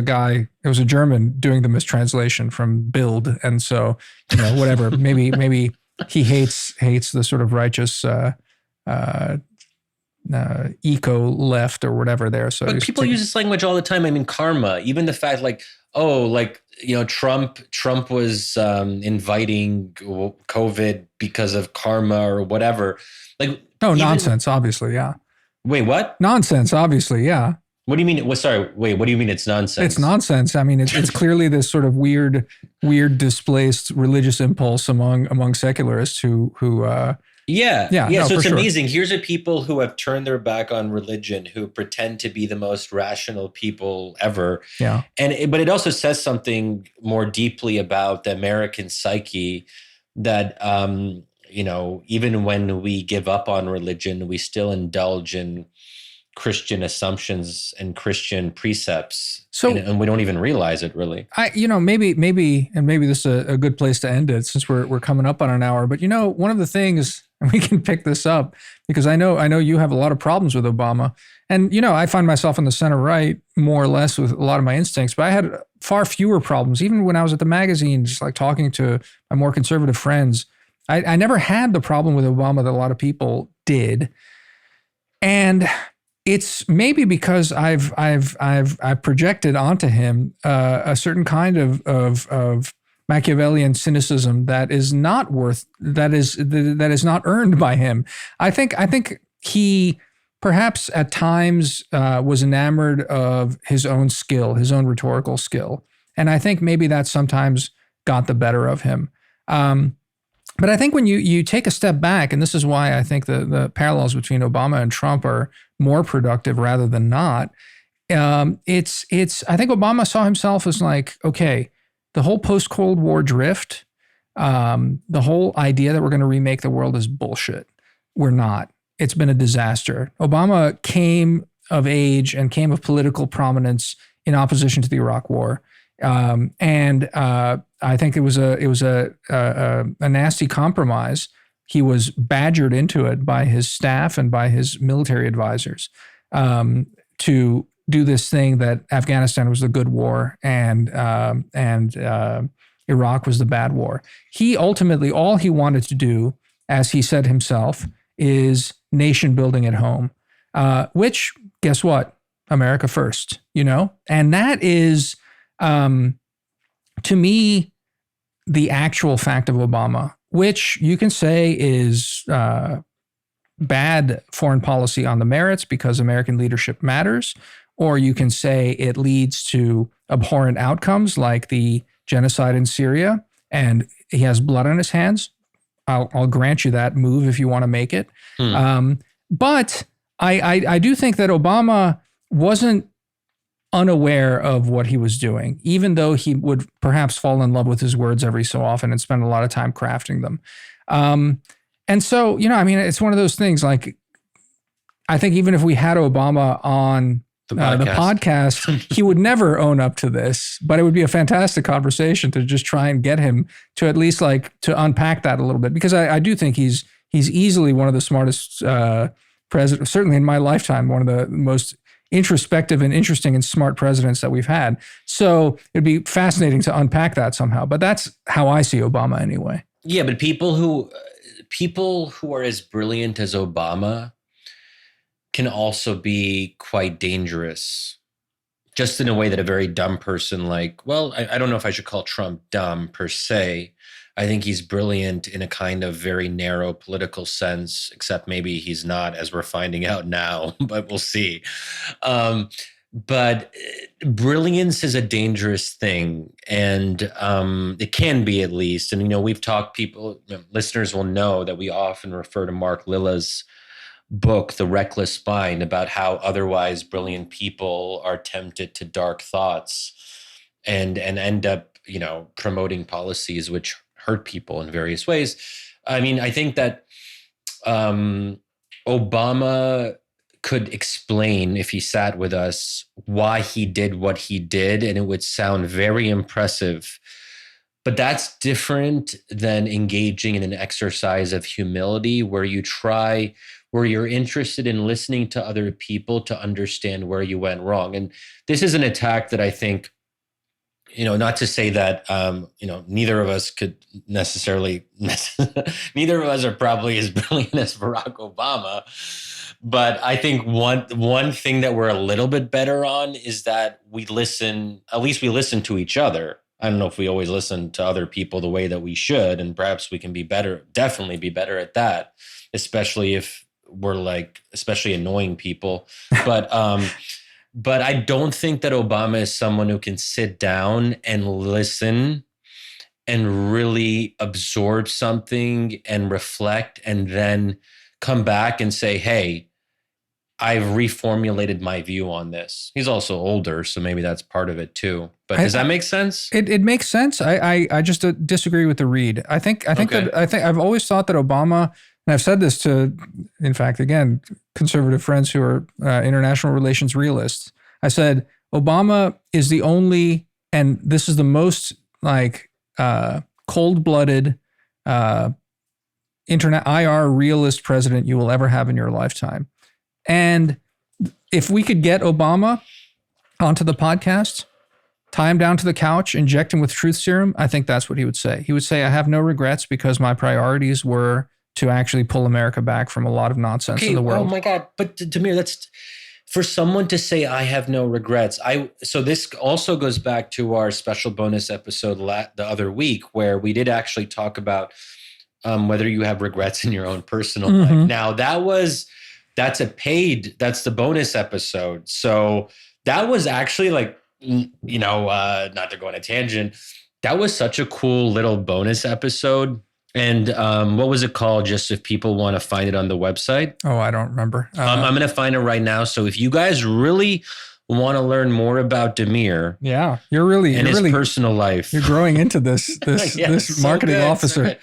guy, it was a German doing the mistranslation from Bild, and so whatever, maybe he hates the sort of righteous eco left or whatever there. So but people use this language all the time. I mean, karma, even the fact Trump was inviting COVID because of karma or whatever. Nonsense, obviously, yeah. Wait, what? Nonsense, obviously, yeah. What do you mean? Sorry, wait, what do you mean it's nonsense? It's nonsense. I mean, it's clearly this sort of weird displaced religious impulse among secularists who Yeah. So it's amazing. Here's a people who have turned their back on religion, who pretend to be the most rational people ever. Yeah. But it also says something more deeply about the American psyche, that, even when we give up on religion, we still indulge in Christian assumptions and Christian precepts. So, and we don't even realize it, really. Maybe this is a good place to end it, since we're coming up on an hour. But one of the things, and we can pick this up, because I know you have a lot of problems with Obama, and I find myself in the center right more or less with a lot of my instincts, but I had far fewer problems even when I was at the magazine, just like talking to my more conservative friends. I never had the problem with Obama that a lot of people did, and it's maybe because I've projected onto him a certain kind of Machiavellian cynicism that is not earned by him. I think he perhaps at times was enamored of his own skill, his own rhetorical skill, and I think maybe that sometimes got the better of him. But I think when you take a step back, and this is why I think the parallels between Obama and Trump are more productive rather than not. I think Obama saw himself as like, okay, the whole post-Cold War drift, the whole idea that we're going to remake the world is bullshit. We're not. It's been a disaster. Obama came of age and came of political prominence in opposition to the Iraq War. I think it was a nasty compromise. He was badgered into it by his staff and by his military advisors to do this thing that Afghanistan was the good war and Iraq was the bad war. He ultimately, all he wanted to do, as he said himself, is nation building at home, which, guess what? America first, And that is, to me, the actual fact of Obama, which you can say is bad foreign policy on the merits because American leadership matters, or you can say it leads to abhorrent outcomes like the genocide in Syria, and he has blood on his hands. I'll grant you that move if you want to make it. But I do think that Obama wasn't unaware of what he was doing, even though he would perhaps fall in love with his words every so often and spend a lot of time crafting them. And so, I mean, it's one of those things like, I think even if we had Obama on the podcast, he would never own up to this, but it would be a fantastic conversation to just try and get him to at least like to unpack that a little bit, because I do think he's easily one of the smartest presidents, certainly in my lifetime, one of the most introspective and interesting and smart presidents that we've had. So it'd be fascinating to unpack that somehow, but that's how I see Obama anyway. Yeah, but people who are as brilliant as Obama can also be quite dangerous, just in a way that a very dumb person like, well, I don't know if I should call Trump dumb per se. I think he's brilliant in a kind of very narrow political sense, except maybe he's not, as we're finding out now, but we'll see. But brilliance is a dangerous thing, and it can be, at least. And, we've talked, listeners will know that we often refer to Mark Lilla's book, The Reckless Mind, about how otherwise brilliant people are tempted to dark thoughts and end up, promoting policies which hurt people in various ways. I mean, I think that Obama could explain, if he sat with us, why he did what he did, and it would sound very impressive. But that's different than engaging in an exercise of humility where you're interested in listening to other people to understand where you went wrong. And this is an attack that I think, not to say that, neither of us could necessarily, neither of us are probably as brilliant as Barack Obama. But I think one thing that we're a little bit better on is that we listen to each other. I don't know if we always listen to other people the way that we should, and perhaps we can definitely be better at that, especially if we're especially annoying people. But I don't think that Obama is someone who can sit down and listen and really absorb something and reflect and then come back and say, hey, I've reformulated my view on this. He's also older, so maybe that's part of it too. But does that make sense? It makes sense. I just disagree with the read. I think I've always thought that Obama, and I've said this to, in fact, again, conservative friends who are international relations realists. I said Obama is the only, and this is the most cold-blooded internet IR realist president you will ever have in your lifetime. And if we could get Obama onto the podcast, tie him down to the couch, inject him with truth serum, I think that's what he would say. He would say, I have no regrets because my priorities were to actually pull America back from a lot of nonsense in the world. Oh my God. But Damir, that's for someone to say, I have no regrets. So this also goes back to our special bonus episode the other week, where we did actually talk about whether you have regrets in your own personal life. Now that's the bonus episode. So that was actually not to go on a tangent, that was such a cool little bonus episode. And what was it called? Just if people want to find it on the website. Oh, I don't remember. I'm going to find it right now. So if you guys really want to learn more about Damir, his personal life, you're growing into this this marketing officer.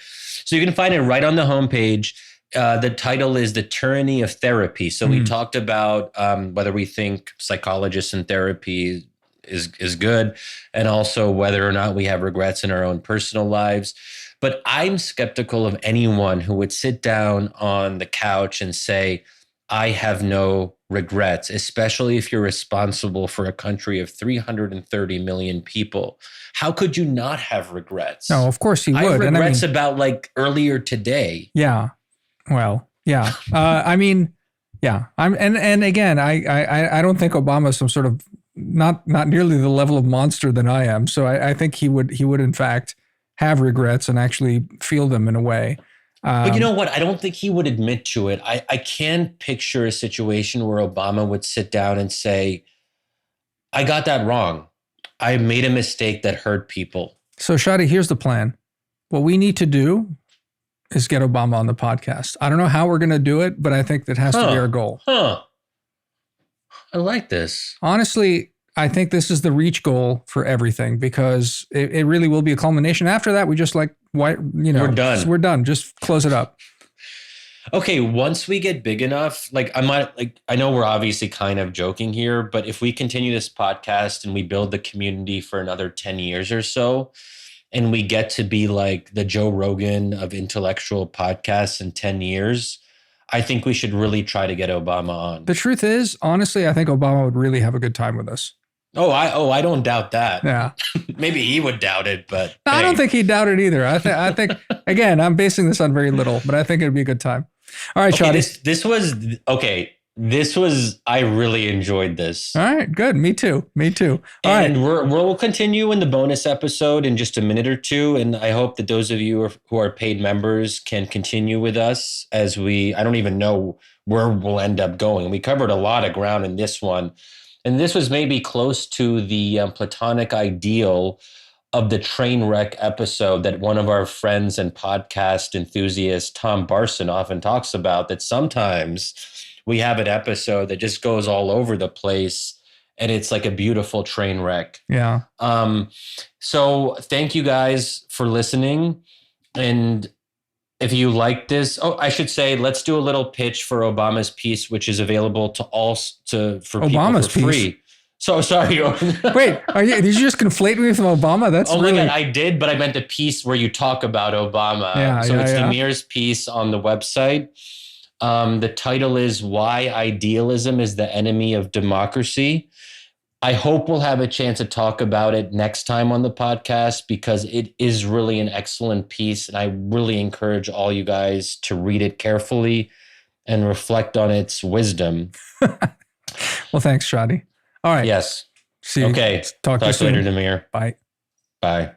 So you can find it right on the homepage. The title is The Tyranny of Therapy. So we talked about whether we think psychologists in therapy is good, and also whether or not we have regrets in our own personal lives. But I'm skeptical of anyone who would sit down on the couch and say, I have no regrets, especially if you're responsible for a country of 330 million people. How could you not have regrets? No, of course he would. I have regrets about earlier today. Yeah. Well, yeah. And again, I don't think Obama is some sort of not nearly the level of monster than I am. So I think he would in fact have regrets and actually feel them in a way. But you know what? I don't think he would admit to it. I can picture a situation where Obama would sit down and say, I got that wrong. I made a mistake that hurt people. So Shadi, here's the plan. What we need to do is get Obama on the podcast. I don't know how we're going to do it, but I think that has to be our goal. I like this. Honestly, I think this is the reach goal for everything, because it really will be a culmination. After that, we just we're done. We're done. Just close it up. Okay, once we get big enough, like I know we're obviously kind of joking here, but if we continue this podcast and we build the community for another 10 years or so, and we get to be like the Joe Rogan of intellectual podcasts in 10 years, I think we should really try to get Obama on. The truth is, honestly, I think Obama would really have a good time with us. I don't doubt that. Yeah. Maybe he would doubt it, but I don't think he'd doubt it either. I think again, I'm basing this on very little, but I think it'd be a good time. All right, okay, Shadi. this was okay. This was I really enjoyed this. All right, good. Me too. Me too. All and right. we'll continue in the bonus episode in just a minute or two. And I hope that those of you who are paid members can continue with us as I don't even know where we'll end up going. We covered a lot of ground in this one. And this was maybe close to the platonic ideal of the train wreck episode that one of our friends and podcast enthusiast, Tom Barson, often talks about, that sometimes we have an episode that just goes all over the place and it's like a beautiful train wreck. Yeah. So thank you guys for listening. And if you like this, I should say, let's do a little pitch for Obama's piece, which is available to for Obama's people for free. Piece? So sorry. Wait, did you just conflate me with Obama? That's oh really... my God, I did, but I meant the piece where you talk about Obama. Yeah, so it's yeah. Damir's piece on the website. The title is Why Idealism is the Enemy of Democracy. I hope we'll have a chance to talk about it next time on the podcast because it is really an excellent piece. And I really encourage all you guys to read it carefully and reflect on its wisdom. Well, thanks, Shadi. All right. Yes. See you. Okay. Talk to you soon. Later, Damir. Bye. Bye.